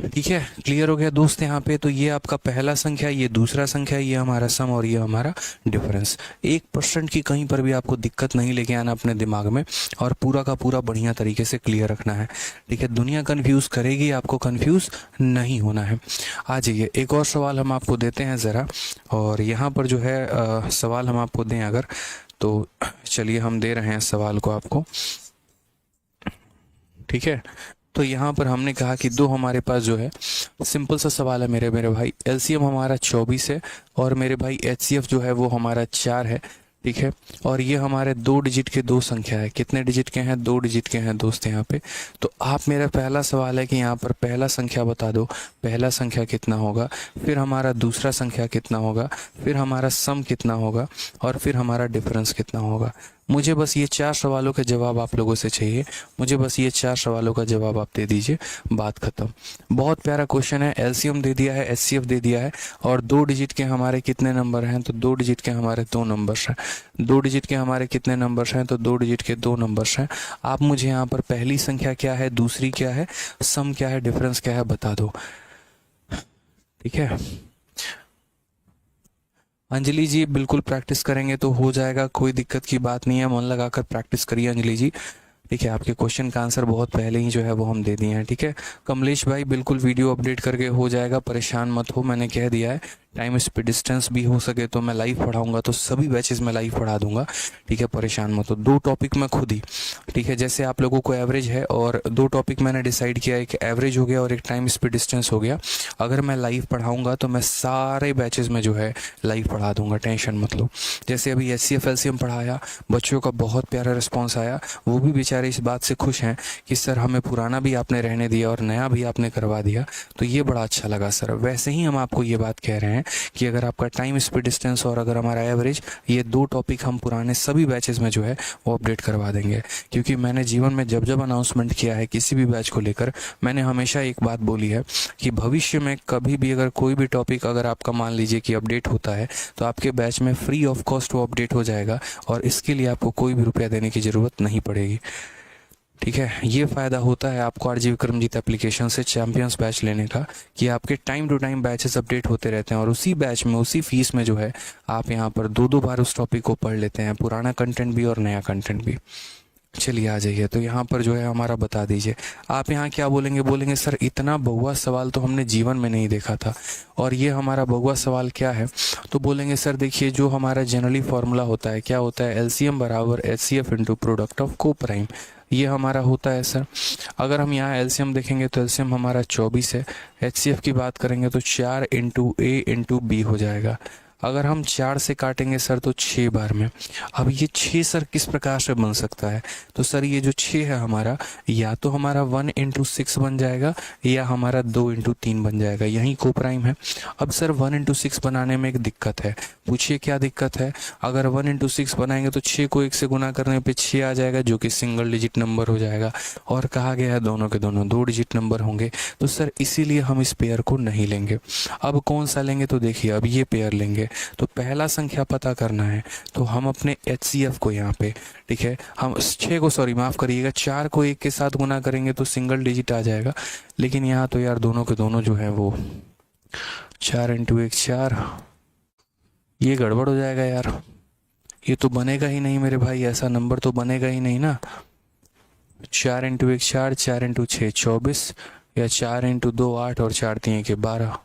ठीक है, क्लियर हो गया दोस्त यहाँ पे। तो ये आपका पहला संख्या, ये दूसरा संख्या, ये हमारा सम और ये हमारा डिफरेंस। 1% की कहीं पर भी आपको दिक्कत नहीं लेके आना अपने दिमाग में, और पूरा का पूरा बढ़िया तरीके से क्लियर रखना है। ठीक है, दुनिया कंफ्यूज करेगी, आपको कंफ्यूज नहीं होना है। आ जाइए, एक और सवाल हम आपको देते हैं ज़रा, और यहाँ पर जो है सवाल हम आपको दें अगर, तो चलिए हम दे रहे हैं सवाल को आपको। ठीक है, तो यहाँ पर हमने कहा कि दो हमारे पास जो है सिंपल सा सवाल है मेरे भाई, एलसीएम हमारा 24 है और मेरे भाई एचसीएफ जो है वो हमारा 4 है। ठीक है। और ये हमारे 2 डिजिट के 2 संख्या है। कितने डिजिट के हैं? 2 डिजिट के हैं दोस्त यहाँ पे। तो आप, मेरा पहला सवाल है कि यहाँ पर पहला संख्या बता दो, पहला संख्या कितना होगा, फिर हमारा दूसरा संख्या कितना होगा, फिर हमारा सम कितना होगा, और फिर हमारा डिफरेंस कितना होगा। मुझे बस ये 4 सवालों के जवाब आप लोगों से चाहिए। मुझे बस ये 4 सवालों का जवाब आप दे दीजिए, बात खत्म। बहुत प्यारा क्वेश्चन है। एलसीएम दे दिया है, एचसीएफ दे दिया है, और 2 डिजिट के हमारे कितने नंबर हैं? तो 2 डिजिट के हमारे 2 नंबर्स हैं। 2 डिजिट के हमारे कितने नंबर्स हैं? तो 2 डिजिट के 2 नंबर्स हैं। आप मुझे यहाँ पर पहली संख्या क्या है, दूसरी क्या है, सम क्या है, डिफरेंस क्या है, बता दो। ठीक है अंजलि जी, बिल्कुल प्रैक्टिस करेंगे तो हो जाएगा, कोई दिक्कत की बात नहीं है। मन लगाकर प्रैक्टिस करिए अंजलि जी। ठीक है, आपके क्वेश्चन का आंसर बहुत पहले ही जो है वो हम दे दिए हैं। ठीक है कमलेश भाई, बिल्कुल वीडियो अपडेट करके हो जाएगा, परेशान मत हो। मैंने कह दिया है टाइम स्पीड डिस्टेंस भी हो सके तो मैं लाइव पढ़ाऊंगा, तो सभी बैचेस में लाइव पढ़ा दूंगा। ठीक है, परेशान मत हो। 2 टॉपिक मैं खुद ही, ठीक है, जैसे आप लोगों को एवरेज है और 2 टॉपिक मैंने डिसाइड किया, एक एवरेज हो गया और एक टाइम स्पीड डिस्टेंस हो गया। अगर मैं लाइव पढ़ाऊंगा तो मैं सारे बैचेस में जो है लाइव पढ़ा दूंगा, टेंशन मत लो। जैसे अभी एचसीएफ एलसीएम पढ़ाया, बच्चों का बहुत प्यारा रिस्पॉन्स आया। वो भी बेचारे इस बात से खुश हैं कि सर हमें पुराना भी आपने रहने दिया और नया भी आपने करवा दिया, तो ये बड़ा अच्छा लगा सर। वैसे ही हम आपको ये बात कह रहे हैं कि अगर आपका टाइम स्पीड डिस्टेंस और अगर हमारा एवरेज, ये 2 टॉपिक हम पुराने सभी बैचेस में जो है वो अपडेट करवा देंगे। क्योंकि मैंने जीवन में जब जब अनाउंसमेंट किया है किसी भी बैच को लेकर, मैंने हमेशा एक बात बोली है कि भविष्य में कभी भी अगर कोई भी टॉपिक अगर आपका मान लीजिए कि अपडेट होता है तो आपके बैच में फ्री ऑफ कॉस्ट वो अपडेट हो जाएगा, और इसके लिए आपको कोई भी रुपया देने की ज़रूरत नहीं पड़ेगी। ठीक है, ये फ़ायदा होता है आपको आरजी विक्रमजीत एप्लीकेशन से चैंपियंस बैच लेने का, कि आपके time to time batches update होते रहते हैं, और उसी बैच में उसी फीस में जो है आप यहाँ पर 2-2 बार उस टॉपिक को पढ़ लेते हैं, पुराना कंटेंट भी और नया कंटेंट भी। चलिए आ जाइए, तो यहाँ पर जो है हमारा बता दीजिए। आप यहाँ क्या बोलेंगे? बोलेंगे सर इतना बहुआ सवाल तो हमने जीवन में नहीं देखा था, और ये हमारा बहुआ सवाल क्या है? तो बोलेंगे सर देखिए, जो हमारा जनरली फॉर्मूला होता है, क्या होता है? एलसीएम बराबर एचसीएफ इंटू प्रोडक्ट ऑफ को प्राइम, ये हमारा होता है सर। अगर हम यहाँ एलसीएम देखेंगे तो एलसीएम हमारा 24 है। एचसीएफ की बात करेंगे तो 4 इंटू ए इंटू बी हो जाएगा। अगर हम 4 से काटेंगे सर तो 6 बार में। अब ये 6 सर किस प्रकार से बन सकता है? तो सर ये जो 6 है हमारा, या तो हमारा 1 इंटू 6 बन जाएगा, या हमारा 2 इंटू 3 बन जाएगा, यही को प्राइम है। अब सर 1 इंटू 6 बनाने में एक दिक्कत है। पूछिए क्या दिक्कत है? अगर 1 इंटू 6 बनाएंगे तो 6 को 1 से गुना करने पे 6 आ जाएगा, जो कि सिंगल डिजिट नंबर हो जाएगा, और कहा गया है दोनों के दोनों 2 डिजिट नंबर होंगे। तो सर इसीलिए हम इस पेयर को नहीं लेंगे। अब कौन सा लेंगे? तो देखिए अब ये पेयर लेंगे। तो पहला संख्या पता करना है, तो हम अपने एचसीएफ को यहाँ पे, ठीक है, हम 6 को, सॉरी माफ़ करिएगा, 4 को 1 के साथ गुना करेंगे तो सिंगल डिजिट आ जाएगा। लेकिन यहाँ तो यार दोनों के दोनों जो है वो 4 इंटू 1 4, ये गड़बड़ हो जाएगा यार, ये तो बनेगा ही नहीं मेरे भाई, ऐसा नंबर तो बनेगा ही नहीं ना। 4 इंटू 1 4, 4 इंटू 6 24, या 4 इंटू 2 8, और 4 3 के 12।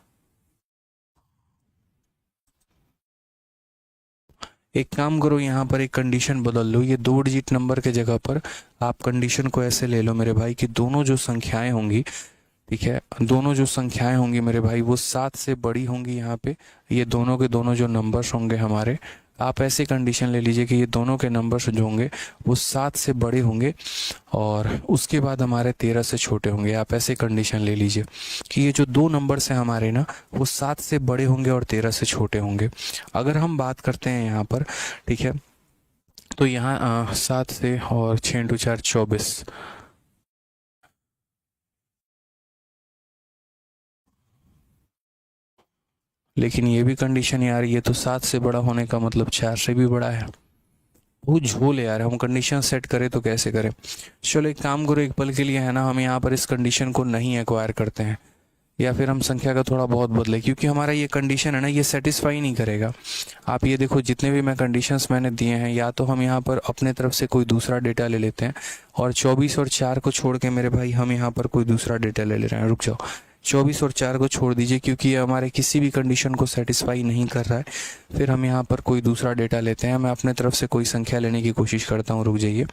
एक काम करो, यहाँ पर एक कंडीशन बदल लो, ये 2 डिजिट नंबर के जगह पर आप कंडीशन को ऐसे ले लो मेरे भाई कि दोनों जो संख्याएं होंगी, ठीक है, दोनों जो संख्याएं होंगी मेरे भाई वो 7 से बड़ी होंगी। यहाँ पे ये दोनों के दोनों जो नंबर्स होंगे हमारे, आप ऐसे कंडीशन ले लीजिए कि ये दोनों के नंबर्स जो होंगे वो 7 से बड़े होंगे, और उसके बाद हमारे 13 से छोटे होंगे। आप ऐसे कंडीशन ले लीजिए कि ये जो 2 नंबर्स हैं हमारे ना, वो 7 से बड़े होंगे और 13 से छोटे होंगे। अगर हम बात करते हैं यहाँ पर, ठीक है, तो यहाँ 7 से और 6 इंटू 4 24, लेकिन ये भी कंडीशन यार, ये तो 7 से बड़ा होने का मतलब 4 से भी बड़ा है। वो झोल है यार, हम कंडीशन सेट करें तो कैसे करें? चलो एक काम करो, एक पल के लिए है ना, हम यहाँ पर इस कंडीशन को नहीं एक्वायर करते हैं, या फिर हम संख्या का थोड़ा बहुत बदले, क्योंकि हमारा ये कंडीशन है ना, ये सेटिस्फाई नहीं करेगा। आप ये देखो, जितने भी मैं कंडीशंस मैंने दिए हैं, या तो हम यहाँ पर अपने तरफ से कोई दूसरा डेटा ले लेते हैं, और 24 और 4 को छोड़ के मेरे भाई हम यहाँ पर कोई दूसरा डेटा ले रहे हैं। रुक जाओ, 24 और 4 को छोड़ दीजिए, क्योंकि ये हमारे किसी भी कंडीशन को सेटिस्फाई नहीं कर रहा है। फिर हम यहाँ पर कोई दूसरा डेटा लेते हैं, मैं अपने तरफ से कोई संख्या लेने की कोशिश करता हूँ। रुक जाइए,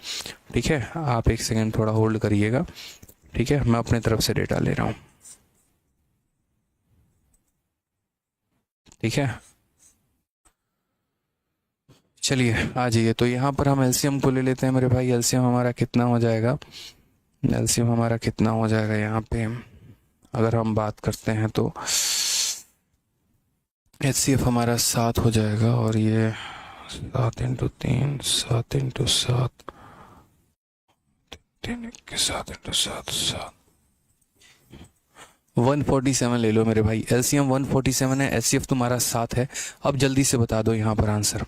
ठीक है, आप एक सेकेंड थोड़ा होल्ड करिएगा, ठीक है, मैं अपने तरफ से डेटा ले रहा हूँ, ठीक है। चलिए आ जाइए। तो यहाँ पर हम एलसीएम को ले लेते हैं मेरे भाई। एलसीएम हमारा कितना हो जाएगा, एलसीएम हमारा कितना हो जाएगा यहाँ पे अगर हम बात करते हैं तो एचसीएफ हमारा 7 हो जाएगा, और ये 7 × 3, 7 × 7, 3 × 7, 147 ले लो मेरे भाई। एलसीएम 147 है, एचसीएफ तुम्हारा 7 है। अब जल्दी से बता दो यहाँ पर आंसर,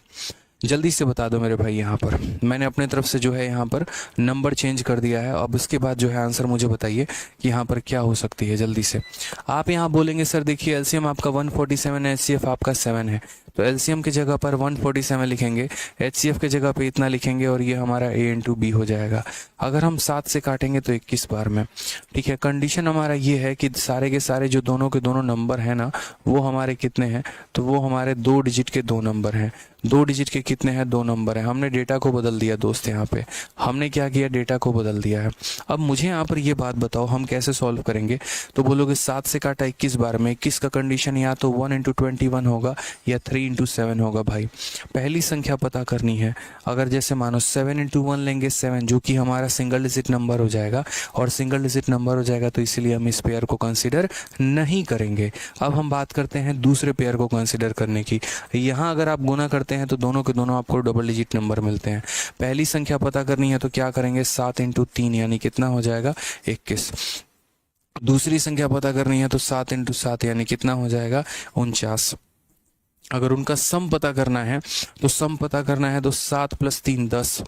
जल्दी से बता दो मेरे भाई। यहाँ पर मैंने अपने तरफ से जो है यहाँ पर नंबर चेंज कर दिया है। अब उसके बाद जो है आंसर मुझे बताइए कि यहाँ पर क्या हो सकती है। जल्दी से आप यहाँ बोलेंगे सर देखिए एलसीएम आपका 147 है, एचसीएफ आपका 7 है, तो एलसीएम की जगह पर 147 लिखेंगे, एचसीएफ की जगह पे इतना लिखेंगे, और ये हमारा A × B हो जाएगा। अगर हम 7 से काटेंगे तो 21 बार में। ठीक है, कंडीशन हमारा ये है कि सारे के सारे जो दोनों के दोनों नंबर हैं ना, वो हमारे कितने हैं, तो वो हमारे 2 डिजिट के 2 नंबर हैं। 2 डिजिट के कितने हैं, 2 नंबर हैं। हमने डेटा को बदल दिया दोस्त, यहाँ पे हमने क्या किया, डेटा को बदल दिया है। अब मुझे यहाँ पर ये बात बताओ हम कैसे सॉल्व करेंगे। तो बोलोगे 7 से काटा 21 बार में, 21 का कंडीशन या तो 1 × 21 होगा या 3 × 7 होगा। भाई पहली संख्या पता करनी है। अगर जैसे मानो 7 × 1 लेंगे 7, जो कि हमारा सिंगल डिजिट नंबर हो जाएगा, और सिंगल डिजिट नंबर हो जाएगा तो इसीलिए हम इस पेयर को कंसिडर नहीं करेंगे। अब हम बात करते हैं दूसरे पेयर को कंसिडर करने की। यहाँ अगर आप गुना करते हैं तो दोनों के दोनों आपको डबल डिजिट नंबर मिलते हैं। पहली संख्या पता करनी है तो क्या करेंगे, 7 × 3 यानी कितना हो जाएगा, 21। दूसरी संख्या पता करनी है तो 7 × 7 यानी कितना हो जाएगा, 49। अगर उनका सम पता करना है तो सम पता करना है तो 7 + 3 10,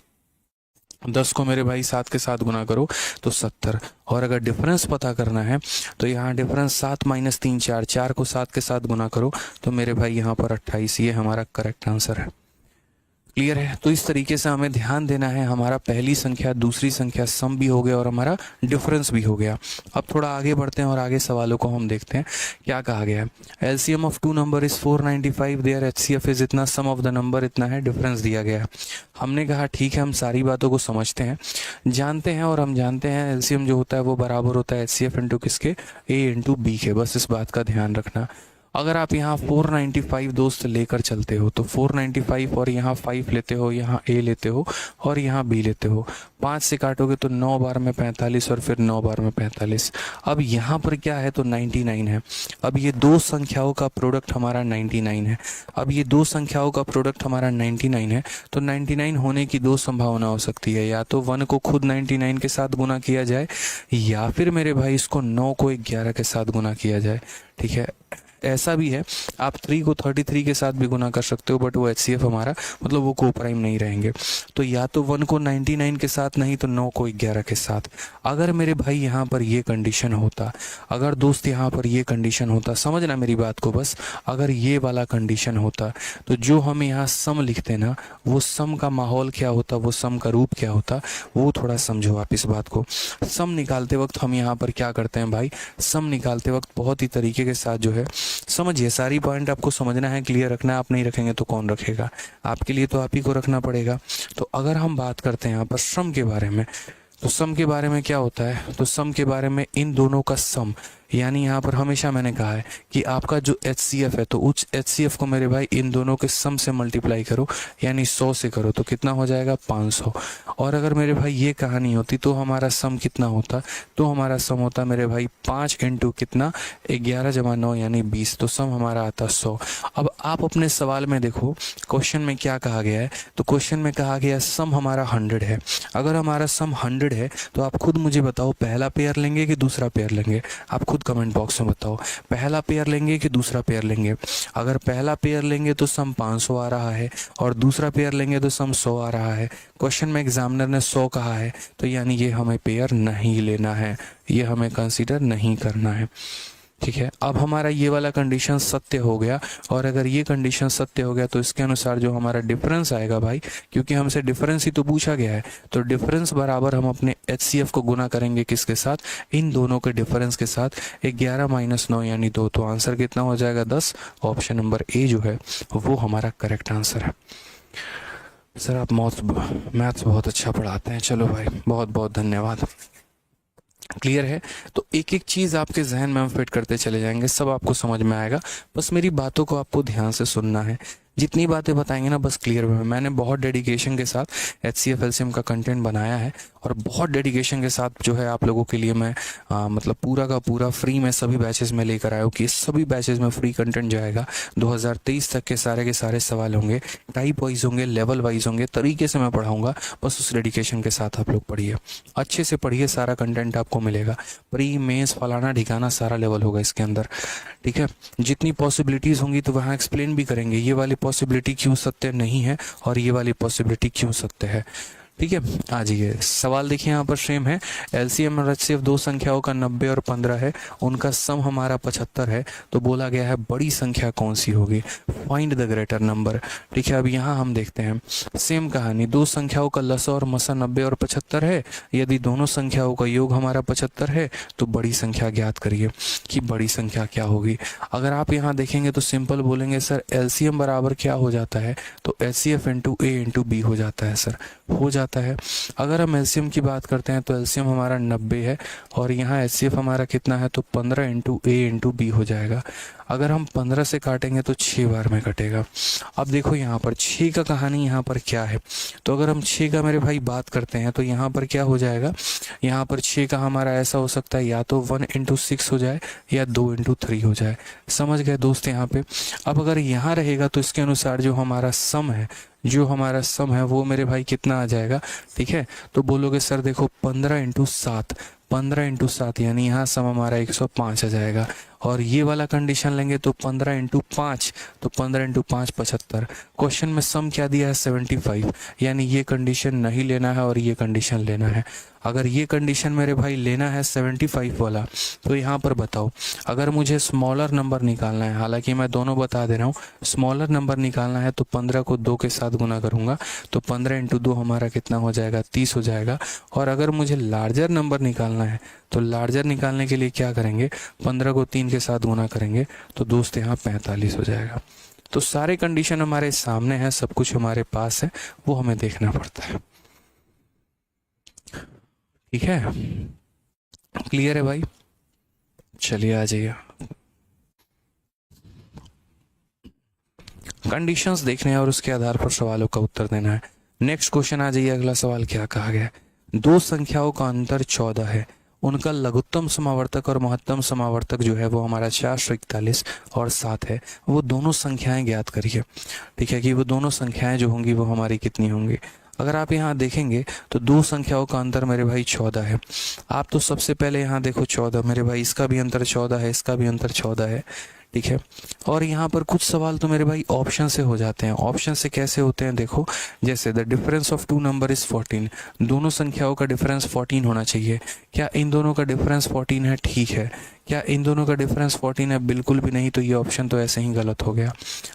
10 को मेरे भाई 7 के साथ गुना करो तो 70। और अगर डिफरेंस पता करना है तो यहाँ डिफरेंस 7 - 3 4, 4 को 7 के साथ गुना करो तो मेरे भाई यहाँ पर 28। ये हमारा करेक्ट आंसर है। क्लियर है। तो इस तरीके से हमें ध्यान देना है। हमारा पहली संख्या दूसरी संख्या सम भी हो गया और हमारा डिफरेंस भी हो गया। अब थोड़ा आगे बढ़ते हैं और आगे सवालों को हम देखते हैं क्या कहा गया है। LCM of 2 number is 495, their HCF is इतना, सम ऑफ द नंबर इतना है, डिफरेंस दिया गया है। हमने कहा ठीक है, हम सारी बातों को समझते हैं, जानते हैं, और हम जानते हैं एलसीएम जो होता है वो बराबर होता है एचसीएफ इंटू किसके, A × B के। बस इस बात का ध्यान रखना। अगर आप यहाँ 495 दोस्त लेकर चलते हो तो 495 और यहाँ 5 लेते हो, यहाँ A लेते हो और यहाँ B लेते हो, 5 से काटोगे तो 9 बार में 45 और फिर 9 बार में 45। अब यहाँ पर क्या है तो 99 है। अब ये दो संख्याओं का प्रोडक्ट हमारा 99 है। अब ये दो संख्याओं का प्रोडक्ट हमारा 99 है, तो 99 होने की दो संभावना हो सकती है। या तो 1 को खुद 99 के साथ गुना किया जाए, या फिर मेरे भाई इसको 9 को 11 के साथ गुना किया जाए। ठीक है, ऐसा भी है आप 3 को 33 के साथ भी गुना कर सकते हो, बट वो एचसीएफ हमारा मतलब वो कोप्राइम नहीं रहेंगे। तो या तो 1 को 99 के साथ, नहीं तो 9 को 11 के साथ। अगर मेरे भाई यहाँ पर ये कंडीशन होता, अगर दोस्त यहाँ पर ये कंडीशन होता, समझना मेरी बात को बस, अगर ये वाला कंडीशन होता तो जो हम यहाँ सम लिखते ना, वो सम का माहौल क्या होता, वो सम का रूप क्या होता, वो थोड़ा समझो आप इस बात को। सम निकालते वक्त हम यहाँ पर क्या करते हैं भाई, सम निकालते वक्त बहुत ही तरीके के साथ जो है, समझिए सारी पॉइंट आपको समझना है, क्लियर रखना है। आप नहीं रखेंगे तो कौन रखेगा, आपके लिए तो आप ही को रखना पड़ेगा। तो अगर हम बात करते हैं यहाँ पर सम के बारे में, तो सम के बारे में क्या होता है, तो सम के बारे में इन दोनों का सम, यानी यहाँ पर हमेशा मैंने कहा है कि आपका जो एचसीएफ है तो उस एचसीएफ को मेरे भाई इन दोनों के सम से मल्टीप्लाई करो, यानी 100 से करो तो कितना हो जाएगा 500। और अगर मेरे भाई ये कहानी होती तो हमारा सम कितना होता, तो हमारा सम होता मेरे भाई 5 इंटू कितना 11 = 9 यानी 20, तो सम हमारा आता 100। अब आप अपने सवाल में देखो क्वेश्चन में क्या कहा गया है, तो क्वेश्चन में कहा गया सम हमारा 100 है। अगर हमारा सम 100 है तो आप खुद मुझे बताओ पहला पेयर लेंगे कि दूसरा पेयर लेंगे, आप खुद कमेंट बॉक्स में बताओ पहला पेयर लेंगे कि दूसरा पेयर लेंगे। अगर पहला पेयर लेंगे तो सम 500 आ रहा है और दूसरा पेयर लेंगे तो सम 100 आ रहा है। क्वेश्चन में एग्जामिनर ने 100 कहा है, तो यानी ये हमें पेयर नहीं लेना है, ये हमें कंसीडर नहीं करना है। ठीक है, अब हमारा ये वाला कंडीशन सत्य हो गया, और अगर ये कंडीशन सत्य हो गया तो इसके अनुसार जो हमारा डिफरेंस आएगा भाई, क्योंकि हमसे डिफरेंस ही तो पूछा गया है, तो डिफरेंस बराबर हम अपने एचसीएफ को गुना करेंगे किसके साथ, इन दोनों के डिफरेंस के साथ। 11 - 9 यानी 2, तो आंसर कितना हो जाएगा 10। ऑप्शन नंबर ए जो है वो हमारा करेक्ट आंसर है। सर आप मैथ्स बहुत अच्छा पढ़ाते हैं, चलो भाई बहुत बहुत धन्यवाद। क्लियर है। तो एक एक चीज़ आपके जहन में हम फिट करते चले जाएंगे, सब आपको समझ में आएगा, बस मेरी बातों को आपको ध्यान से सुनना है। जितनी बातें बताएंगे ना बस क्लियर में। मैंने बहुत डेडिकेशन के साथ HCF LCM का कंटेंट बनाया है और बहुत डेडिकेशन के साथ जो है आप लोगों के लिए मैं मतलब पूरा का पूरा फ्री में सभी बैचेस में लेकर आया हूँ कि सभी बैचेस में फ्री कंटेंट जाएगा। 2023 तक के सारे सवाल होंगे, टाइप वाइज होंगे, लेवल वाइज होंगे, तरीके से मैं पढ़ाऊंगा। बस उस डेडिकेशन के साथ आप लोग पढ़िए, अच्छे से पढ़िए, सारा कंटेंट आपको मिलेगा। प्री मेंस फलाना ढिकाना सारा लेवल होगा इसके अंदर, ठीक है। जितनी पॉसिबिलिटीज़ होंगी तो वहाँ एक्सप्लेन भी करेंगे, ये वाली पॉसिबिलिटी क्यों सत्य नहीं है और ये वाली पॉसिबिलिटी क्यों सत्य है, ठीक है। आ जाइए, सवाल देखिए यहाँ पर सेम है। LCM और HCF दो संख्याओं का 90 और 15 है, उनका सम हमारा 75 है, तो बोला गया है बड़ी संख्या कौन सी होगी, फाइंड द ग्रेटर नंबर, ठीक है। अब यहाँ हम देखते हैं सेम कहानी, दो संख्याओं का लसा और मसा 90 और 75 है, यदि दोनों संख्याओं का योग हमारा 75 है तो बड़ी संख्या ज्ञात करिए कि बड़ी संख्या क्या होगी। अगर आप यहाँ देखेंगे तो सिंपल बोलेंगे सर LCM बराबर क्या हो जाता है, तो HCF into A into B हो जाता है सर, हो जाता है। अगर हम LCM की बात करते हैं तो LCM हमारा 90 है और यहाँ HCF हमारा कितना है, तो 15 इंटू A इंटू B हो जाएगा। अगर हम 15 से काटेंगे तो 6 बार में कटेगा। अब देखो यहाँ पर 6 का कहानी यहाँ पर क्या है, तो अगर हम 6 का मेरे भाई बात करते हैं तो यहाँ पर क्या हो जाएगा, यहाँ पर 6 का हमारा ऐसा हो सकता है या तो 1 इंटू 6 हो जाए या 2 इंटू 3 हो जाए, समझ गए दोस्त यहाँ पे। अब अगर यहाँ रहेगा तो इसके अनुसार जो हमारा सम है, जो हमारा सम है वो मेरे भाई कितना आ जाएगा, ठीक है। तो बोलोगे सर देखो 15 इंटू 7, 15 इंटू 7 यानी यहाँ सम हमारा 105 आ जाएगा। और ये वाला कंडीशन लेंगे तो 15 इंटू 5, तो 15 इंटू 5 75। क्वेश्चन में सम क्या दिया है 75, यानी ये कंडीशन नहीं लेना है और ये कंडीशन लेना है। अगर ये कंडीशन मेरे भाई लेना है 75 वाला, तो यहाँ पर बताओ अगर मुझे स्मॉलर नंबर निकालना है, हालांकि मैं दोनों बता दे रहा हूँ, स्मॉलर नंबर निकालना है तो 15 को 2 के साथ गुना करूँगा तो 15 इंटू 2 हमारा कितना हो जाएगा, 30 हो जाएगा। और अगर मुझे लार्जर नंबर निकालना है तो लार्जर निकालने के लिए क्या करेंगे, 15 को 3 के साथ गुना करेंगे तो दोस्त यहाँ 45 हो जाएगा। तो सारे कंडीशन हमारे सामने हैं, सब कुछ हमारे पास है, वो हमें देखना पड़ता है, ठीक है। क्लियर है भाई, चलिए आ जाइए। कंडीशंस देखने हैं और उसके आधार पर सवालों का उत्तर देना है। नेक्स्ट क्वेश्चन आ जाइए, अगला सवाल क्या कहा गया है, दो संख्याओं का अंतर 14 है, उनका लघुत्तम समावर्तक और महत्तम समावर्तक जो है वो हमारा 441 और 7 है, वो दोनों संख्याएं ज्ञात करिए, ठीक है, कि वो दोनों संख्याएं जो होंगी वो हमारी कितनी होंगी। अगर आप यहाँ देखेंगे तो दो संख्याओं का अंतर मेरे भाई 14 है। आप तो सबसे पहले यहाँ देखो 14 मेरे भाई, इसका भी अंतर 14 है, इसका भी अंतर 14 है, ठीक है। और यहाँ पर कुछ सवाल तो मेरे भाई ऑप्शन से हो जाते हैं। ऑप्शन से कैसे होते हैं, देखो जैसे the difference of two number is 14, दोनों संख्याओं का डिफरेंस 14 होना चाहिए। क्या इन दोनों का डिफरेंस 14 है, ठीक है। क्या इन दोनों का डिफरेंस 14 है, बिल्कुल भी नहीं, तो ये ऑप्शन तो ऐसे ही गलत हो गया।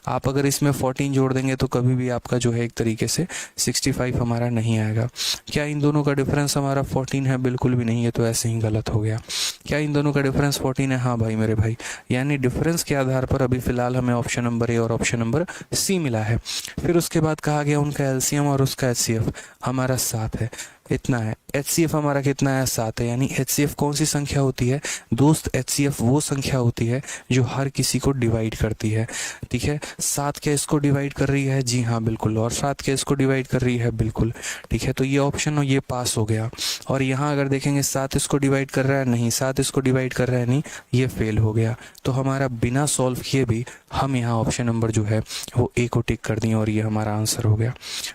आप अगर इसमें 14 जोड़ देंगे तो कभी भी आपका जो है एक तरीके से 65 हमारा नहीं आएगा। क्या इन दोनों का डिफरेंस हमारा 14 है, बिल्कुल भी नहीं है, तो ऐसे ही गलत हो गया। क्या इन दोनों का डिफरेंस 14 है, हाँ भाई मेरे भाई, यानी डिफरेंस के आधार पर अभी फिलहाल हमें ऑप्शन नंबर ए और ऑप्शन नंबर सी मिला है। फिर उसके बाद कहा गया उनका LCM और उसका HCF हमारा 7 है, इतना है। HCF हमारा कितना है, 7 है, यानी HCF कौन सी संख्या होती है दोस्त, HCF वो संख्या होती है जो हर किसी को डिवाइड करती है, ठीक है। 7 क्या इसको डिवाइड कर रही है, जी हाँ बिल्कुल, और 7 क्या इसको डिवाइड कर रही है, बिल्कुल, ठीक है। तो ये ऑप्शन ये पास हो गया। और यहाँ अगर देखेंगे 7 इसको डिवाइड कर रहा है, नहीं, 7 इसको डिवाइड कर रहा है, नहीं, ये फेल हो गया। तो हमारा बिना सॉल्व किए भी हम यहाँ ऑप्शन नंबर जो है वो ए को टिक कर दिए और ये हमारा आंसर हो गया।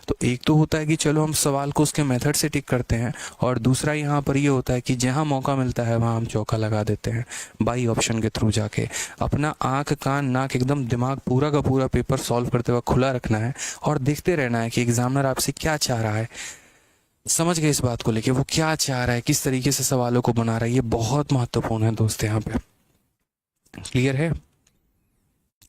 तो एक तो होता है कि चलो हम सवाल को उसके मेथड से टिक करते हैं, और दूसरा यहाँ पर ये होता है कि जहाँ मौका मिलता है वहाँ हम चौका लगा देते हैं बाई ऑप्शन के थ्रू जाके। अपना आंख कान नाक एकदम दिमाग पूरा का पूरा पेपर सॉल्व करते वक्त खुला रखना है और देखते रहना है कि एग्जामिनर आपसे क्या चाह रहा है। समझ गए इस बात को लेके, वो क्या चाह रहा है, किस तरीके से सवालों को बना रहा है, ये बहुत महत्वपूर्ण है दोस्त। यहाँ पे क्लियर है,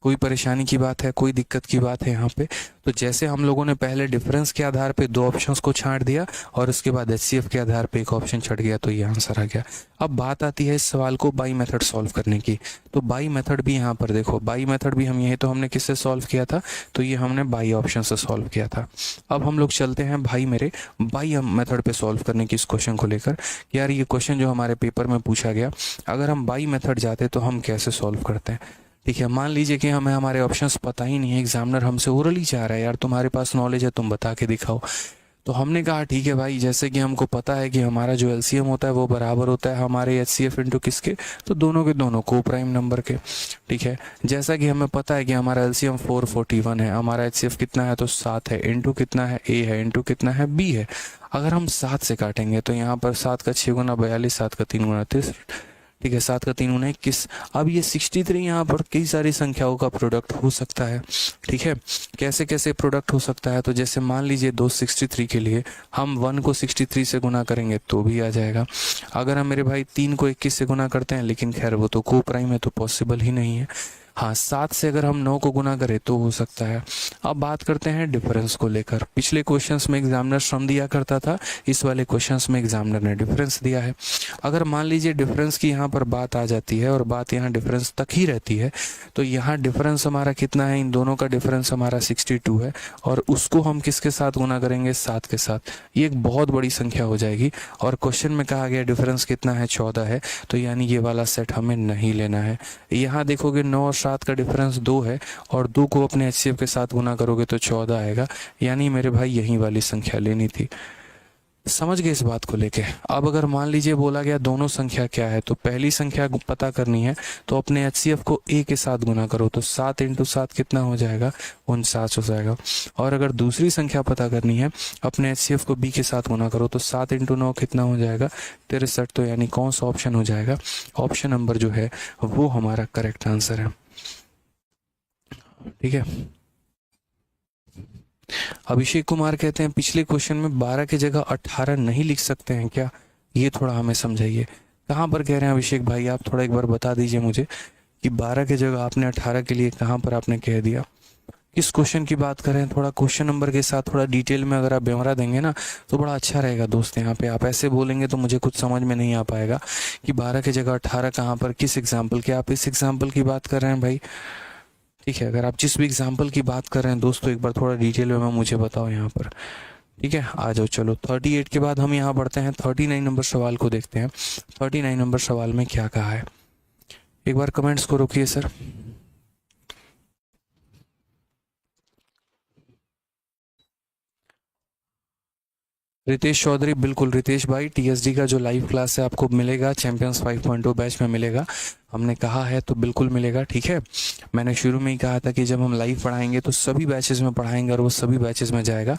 कोई परेशानी की बात है, कोई दिक्कत की बात है यहाँ पे? तो जैसे हम लोगों ने पहले डिफरेंस के आधार पे दो ऑप्शंस को छांट दिया और उसके बाद HCF के आधार पे एक ऑप्शन छट गया, तो ये आंसर आ गया। अब बात आती है इस सवाल को बाई मेथड सॉल्व करने की। तो बाई मेथड भी यहाँ पर देखो, बाई मेथड भी हम यही तो हमने किससे सॉल्व किया था, तो ये हमने बाई ऑप्शन से सॉल्व किया था। अब हम लोग चलते हैं भाई मेरे बाई मेथड पे सॉल्व करने की इस क्वेश्चन को लेकर। यार ये क्वेश्चन जो हमारे पेपर में पूछा गया, अगर हम बाई मेथड जाते तो हम कैसे सॉल्व करते हैं, ठीक है, मान लीजिए कि हमें हमारे ऑप्शंस पता ही नहीं है, एग्जामिनर हमसे ओरली चाह रहा है, यार तुम्हारे पास नॉलेज है तुम बता के दिखाओ। तो हमने कहा ठीक है भाई, जैसे कि हमको पता है कि हमारा जो एलसीएम होता है वो बराबर होता है हमारे एचसीएफ इंटू किसके, तो दोनों के दोनों को प्राइम नंबर के। ठीक है, जैसा कि हमें पता है कि हमारा एलसीएम 441 है, हमारा एचसीएफ कितना है तो 7 है, इंटू कितना है ए है, इंटू कितना है बी है। अगर हम 7 से काटेंगे तो यहाँ पर 7 का 6 गुना 42, 7 का 3 गुना 30, ठीक है, 7 का 3 गुना 21। अब ये 63 यहाँ पर कई सारी संख्याओं का प्रोडक्ट हो सकता है। ठीक है, कैसे कैसे प्रोडक्ट हो सकता है, तो जैसे मान लीजिए 263 के लिए हम 1 को 63 से गुना करेंगे तो भी आ जाएगा। अगर हम मेरे भाई 3 को 21 से गुना करते हैं, लेकिन खैर वो तो को प्राइम है तो पॉसिबल ही नहीं है। हाँ, 7 से अगर हम 9 को गुना करें तो हो सकता है। अब बात करते हैं डिफरेंस को लेकर। पिछले क्वेश्चंस में एग्जामिनर सम दिया करता था, इस वाले क्वेश्चंस में एग्जामिनर ने डिफरेंस दिया है। अगर मान लीजिए डिफरेंस की यहाँ पर बात आ जाती है और बात यहाँ डिफरेंस तक ही रहती है, तो यहाँ डिफरेंस हमारा कितना है, इन दोनों का डिफरेंस हमारा 62 है, और उसको हम किसके साथ गुना करेंगे, 7 के साथ। ये एक बहुत बड़ी संख्या हो जाएगी, और क्वेश्चन में कहा गया डिफरेंस कितना है, 14 है, तो यानी ये वाला सेट हमें नहीं लेना है। यहाँ देखोगे 9 और 7 का डिफरेंस 2 है, और 2 को अपने एचसीएफ के साथ गुना करोगे तो 14 आएगा, यानी मेरे भाई यही वाली संख्या लेनी थी। समझ गए इस बात को लेके। अब अगर मान लीजिए बोला गया दोनों संख्या क्या है, तो पहली संख्या पता करनी है तो अपने एचसीएफ को ए के साथ गुना करो, तो 7 इंटू 7 कितना हो जाएगा, 49 हो जाएगा। और अगर दूसरी संख्या पता करनी है अपने एचसीएफ को बी के साथ गुना करो, तो 7 इंटू 9 कितना हो जाएगा, 63। तो यानी कौन सा ऑप्शन हो जाएगा, ऑप्शन नंबर जो है वो हमारा करेक्ट आंसर है। ठीक है, अभिषेक कुमार कहते हैं पिछले क्वेश्चन में 12 की जगह 18 नहीं लिख सकते हैं क्या, ये थोड़ा हमें समझाइए। कहाँ पर कह रहे हैं अभिषेक भाई, आप थोड़ा एक बार बता दीजिए मुझे कि 12 की जगह आपने 18 के लिए कहाँ पर आपने कह दिया, किस क्वेश्चन की बात कर रहे हैं। थोड़ा क्वेश्चन नंबर के साथ थोड़ा डिटेल में अगर आप ब्यौरा देंगे ना तो बड़ा अच्छा रहेगा दोस्त। यहाँ पे आप ऐसे बोलेंगे तो मुझे कुछ समझ में नहीं आ पाएगा कि 12 की जगह 18 कहाँ पर, किस एग्जाम्पल के, आप इस एग्जाम्पल की बात कर रहे हैं भाई। ठीक है, अगर आप जिस भी एग्जाम्पल की बात कर रहे हैं दोस्तों, एक बार थोड़ा डिटेल में मुझे बताओ यहाँ पर। ठीक है, आ जाओ। चलो 38 के बाद हम यहाँ बढ़ते हैं 39 नंबर सवाल को देखते हैं। 39 नंबर सवाल में क्या कहा है, एक बार कमेंट्स को रोकिए सर। रितेश चौधरी, बिल्कुल रितेश भाई, टीएसडी का जो लाइव क्लास है आपको मिलेगा, चैंपियंस 5.0 बैच में मिलेगा, हमने कहा है तो बिल्कुल मिलेगा। ठीक है, मैंने शुरू में ही कहा था कि जब हम लाइव पढ़ाएंगे तो सभी बैचेस में पढ़ाएंगे और वो सभी बैचेस में जाएगा।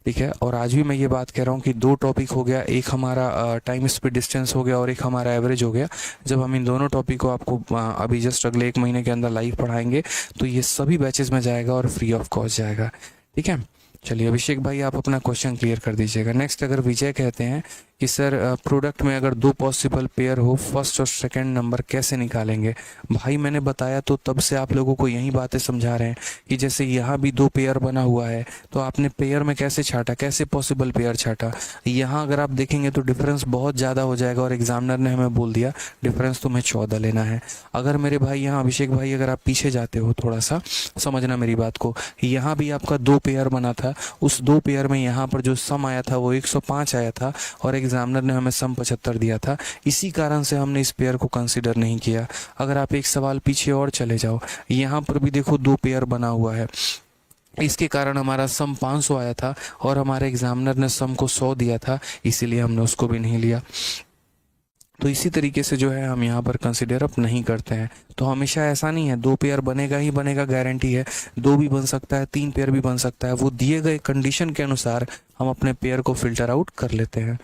ठीक है, और आज भी मैं ये बात कह रहा हूँ कि 2 टॉपिक हो गया, एक हमारा टाइम स्पीड डिस्टेंस हो गया और एक हमारा एवरेज हो गया। जब हम इन दोनों टॉपिक को आपको अभी जस्ट अगले 1 महीने के अंदर लाइव पढ़ाएंगे तो ये सभी बैचेस में जाएगा और फ्री ऑफ कॉस्ट जाएगा। ठीक है, चलिए अभिषेक भाई आप अपना क्वेश्चन क्लियर कर दीजिएगा। नेक्स्ट, अगर विजय कहते हैं कि सर प्रोडक्ट में अगर 2 पॉसिबल पेयर हो, फर्स्ट और सेकंड नंबर कैसे निकालेंगे। भाई मैंने बताया तो तब से आप लोगों को यही बातें समझा रहे हैं कि जैसे यहाँ भी 2 पेयर बना हुआ है तो आपने पेयर में कैसे छाटा, कैसे पॉसिबल पेयर छाटा। यहाँ अगर आप देखेंगे तो डिफरेंस बहुत ज़्यादा हो जाएगा और एग्जामिनर ने हमें बोल दिया डिफरेंस तुम्हें 14 लेना है। अगर मेरे भाई यहाँ अभिषेक भाई अगर आप पीछे जाते हो थोड़ा सा, समझना मेरी बात को, यहाँ भी आपका 2 पेयर बना था, उस 2 पेयर में यहाँ पर जो सम आया था वो 105 आया था और एग्जामिनर ने हमें सम 75 दिया था। इसी कारण से हमने इस पेयर को कंसीडर नहीं किया। अगर आप एक सवाल पीछे और चले जाओ, यहाँ पर भी देखो 2 पेयर बना हुआ है, इसके कारण हमारा सम 500 आया था और हमारे एग्जामिनर ने सम को 100 दिया था, इसीलिए हमने उसको भी नहीं लिया। तो इसी तरीके से जो है हम यहाँ पर कंसिडर अप नहीं करते हैं। तो हमेशा ऐसा नहीं है 2 पेयर बनेगा ही बनेगा, गारंटी है। 2 भी बन सकता है, 3 पेयर भी बन सकता है, वो दिए गए कंडीशन के अनुसार हम अपने पेयर को फिल्टर आउट कर लेते हैं।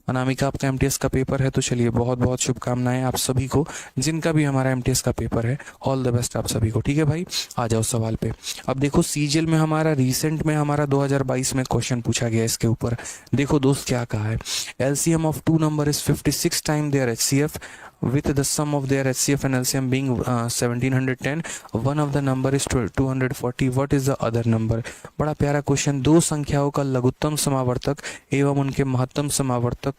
अनामिका आपका एमटीएस का पेपर है, तो चलिए बहुत बहुत शुभकामनाएं आप सभी को, जिनका भी हमारा एमटीएस का पेपर है, ऑल द बेस्ट आप सभी को। ठीक है भाई, आ जाओ सवाल पे। अब देखो सीजीएल में हमारा रिसेंट में हमारा 2022 में क्वेश्चन पूछा गया इसके ऊपर। देखो दोस्त क्या कहा है, LCM of 2 number is 56 time their HCF with the sum of their HCF and LCM being 1710, one of the number is 240, what is the other number। बड़ा प्यारा क्वेश्चन। 2 संख्याओं का लघुत्तम समावर्तक एवं उनके महत्तम समावर्तक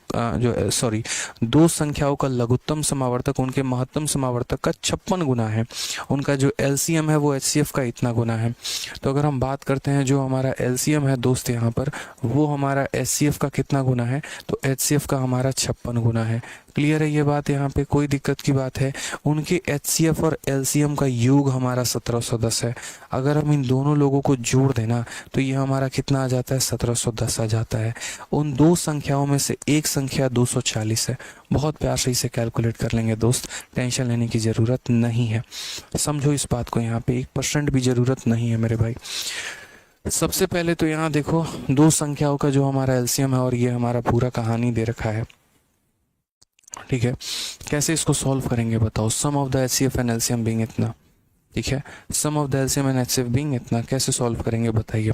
2 संख्याओं का लघुत्तम समावर्तक उनके महत्तम समावर्तक का 56 गुना है। उनका जो LCM है वो HCF का इतना गुना है। तो अगर हम बात करते हैं जो हमारा LCM है दोस्त यहाँ पर, वो हमारा HCF का कितना गुना है, तो HCF का हमारा 56 गुना है। क्लियर है ये बात, यहाँ पे कोई दिक्कत की बात है? उनके HCF और LCM का योग हमारा 1710 है। अगर हम इन दोनों लोगों को जोड़ देना तो ये हमारा कितना आ जाता है? 1710 आ जाता है। उन दो संख्याओं में से एक संख्या 240 है। बहुत प्यार से इसे कैलकुलेट कर लेंगे दोस्त, टेंशन लेने की ज़रूरत नहीं है। समझो इस बात को, यहाँ पे 1% भी ज़रूरत नहीं है मेरे भाई। सबसे पहले तो यहाँ देखो, दो संख्याओं का जो हमारा LCM है और ये हमारा पूरा कहानी दे रखा है, ठीक है। कैसे इसको सॉल्व करेंगे बताओ? Sum of the HCF and LCM being इतना, ठीक है। Sum of the LCM and HCF being इतना, कैसे सॉल्व करेंगे बताइए?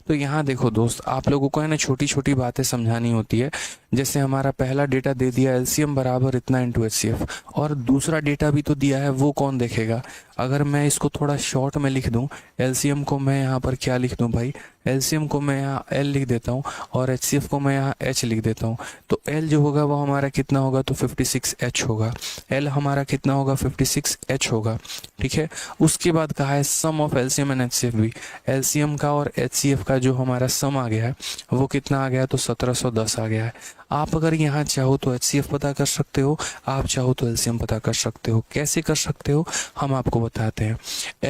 तो यहाँ देखो दोस्त, आप लोगों को है ना छोटी छोटी बातें समझानी होती है। जैसे हमारा पहला डेटा दे दिया LCM बराबर इतना इंटू HCF, और दूसरा डेटा भी तो दिया है, वो कौन देखेगा? अगर मैं इसको थोड़ा शॉर्ट में लिख दूं, LCM को मैं यहाँ पर क्या लिख दूं भाई? LCM को मैं यहाँ L लिख देता हूँ और HCF को मैं यहाँ H लिख देता हूँ। तो L जो होगा वो हमारा कितना होगा? तो 56H होगा। L हमारा कितना होगा? 56H होगा, ठीक है। उसके बाद कहा है sum of LCM and HCF भी। LCM का और HCF का जो हमारा सम आ गया है वो कितना आ गया? तो 1710 आ गया है। आप अगर यहाँ चाहो तो HCF पता कर सकते हो, आप चाहो तो LCM पता कर सकते हो। कैसे कर सकते हो हम आपको बताते हैं।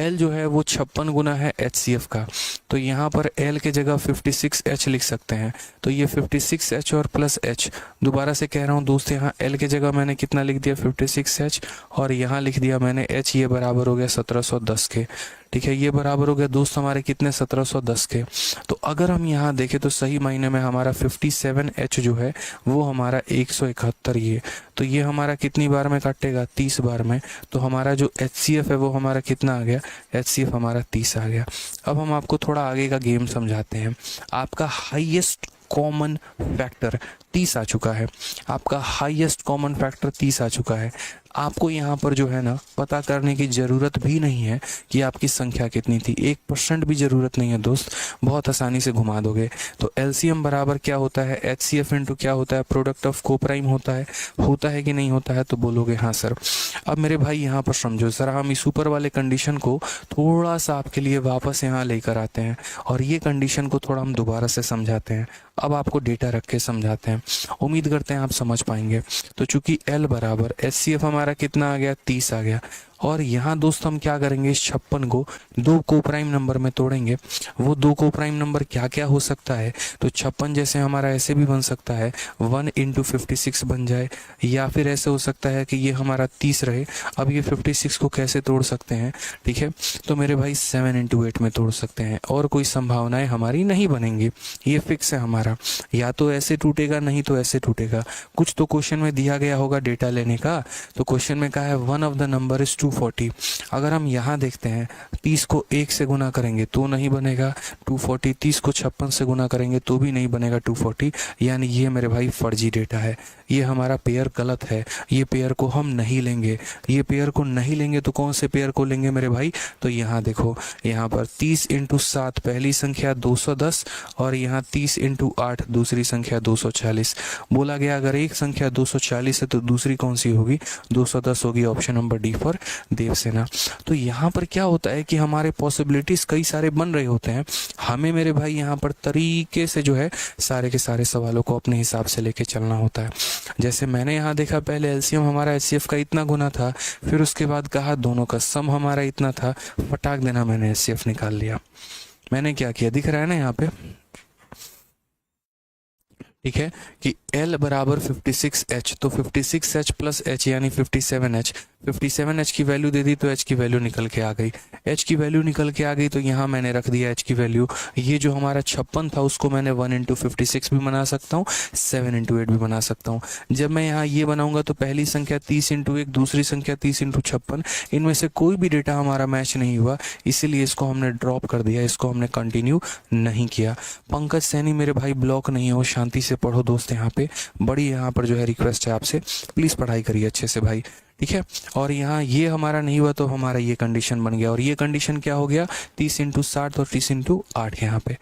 L जो है वो 56 गुना है HCF का, तो यहाँ पर L के जगह 56H लिख सकते हैं। तो ये 56H और प्लस H, दोबारा से कह रहा हूँ दोस्त, यहाँ L के जगह मैंने कितना लिख दिया? 56H, और यहाँ लिख दिया मैंने H। ये बराबर हो गया 1710 के, ठीक है। ये बराबर हो गया दोस्त हमारे कितने? 1710 के। तो अगर हम यहाँ देखें तो सही मायने में हमारा 57H जो है वो हमारा 171, ये तो ये हमारा कितनी बार में काटेगा? 30 बार में। तो हमारा जो HCF है वो हमारा कितना आ गया? HCF हमारा 30 आ गया। अब हम आपको थोड़ा आगे का गेम समझाते हैं। आपका हाईएस्ट कॉमन फैक्टर 30 आ चुका है। आपका हाईएस्ट कॉमन फैक्टर 30 आ चुका है। आपको यहाँ पर जो है ना पता करने की ज़रूरत भी नहीं है कि आपकी संख्या कितनी थी। 1% भी ज़रूरत नहीं है दोस्त, बहुत आसानी से घुमा दोगे। तो LCM बराबर क्या होता है? HCF इंटू क्या होता है? प्रोडक्ट ऑफ कोप्राइम होता है कि नहीं होता है? तो बोलोगे हाँ सर। अब मेरे भाई यहाँ पर समझो सर, हम इस ऊपर वाले कंडीशन को थोड़ा सा आपके लिए वापस यहाँ लेकर आते हैं और ये कंडीशन को थोड़ा हम दोबारा से समझाते हैं। अब आपको डेटा रख के समझाते हैं, उम्मीद करते हैं आप समझ पाएंगे। तो चूंकि L बराबर HCF हमारा कितना आ गया? 30 आ गया। और यहाँ दोस्त हम क्या करेंगे? इस 56 को दो कोप्राइम नंबर में तोड़ेंगे। वो दो कोप्राइम नंबर क्या क्या हो सकता है? तो 56 जैसे हमारा ऐसे भी बन सकता है 1 इंटू 56 बन जाए, या फिर ऐसे हो सकता है कि ये हमारा 30 रहे। अब ये 56 को कैसे तोड़ सकते हैं? ठीक है, तो मेरे भाई 7 इंटू 8 में तोड़ सकते हैं, और कोई संभावनाएं हमारी नहीं बनेंगी। ये फिक्स है हमारा, या तो ऐसे टूटेगा नहीं तो ऐसे टूटेगा। कुछ तो क्वेश्चन में दिया गया होगा डेटा लेने का, तो क्वेश्चन में कहा है one of the number is 240। अगर हम यहाँ देखते हैं 30 को 1 से गुना करेंगे तो नहीं बनेगा 240, 30 को 56 से गुना करेंगे तो भी नहीं बनेगा 240। यानी ये मेरे भाई फर्जी डेटा है, ये हमारा पेयर गलत है, ये पेयर को हम नहीं लेंगे। ये पेयर को नहीं लेंगे तो कौन से पेयर को लेंगे मेरे भाई? तो यहाँ देखो, यहाँ पर 30 इंटू 7 पहली संख्या 210 और यहाँ 30 इंटू 8 दूसरी संख्या 240। बोला गया अगर एक संख्या 240 है तो दूसरी कौन सी होगी? 210 होगी। Option number D for Devsena. तो यहाँ पर क्या होता है कि हमारे पॉसिबिलिटीज कई सारे बन रहे होते हैं, हमें मेरे भाई यहाँ पर तरीके से जो है सारे के सारे सवालों को अपने हिसाब से लेके चलना होता है। जैसे मैंने यहाँ देखा पहले एलसीएम हमारा एचसीएफ का इतना गुना था, फिर उसके बाद कहा दोनों का सम हमारा इतना था, फटाक देना मैंने एचसीएफ निकाल लिया। मैंने क्या किया दिख रहा है ना यहाँ पे, ठीक है, कि L बराबर 56H, तो 56H प्लस H यानी 57H। 57H की वैल्यू दे दी तो H की वैल्यू निकल के आ गई। H की वैल्यू निकल के आ गई तो यहाँ मैंने रख दिया H की वैल्यू। ये जो हमारा 56 था उसको मैंने 1 इंटू 56 भी बना सकता हूँ, 7 इंटू 8 भी बना सकता हूँ। जब मैं यहाँ ये बनाऊंगा तो पहली संख्या 30 इंटू 1, दूसरी संख्या 30 इंटू 56, इनमें से कोई भी डेटा हमारा मैच नहीं हुआ, इसीलिए इसको हमने ड्रॉप कर दिया, इसको हमने कंटिन्यू नहीं किया। पंकज सैनी मेरे भाई ब्लॉक नहीं हो, शांति से पढ़ो दोस्त। यहाँ पे बड़ी यहाँ पर जो है रिक्वेस्ट है आपसे, प्लीज पढ़ाई करिए अच्छे से भाई, ठीक है। और यहाँ ये हमारा नहीं हुआ तो हमारा ये कंडीशन बन गया, और ये कंडीशन क्या हो गया? 30 इंटू 60 और 30 इंटू 8 यहाँ पे।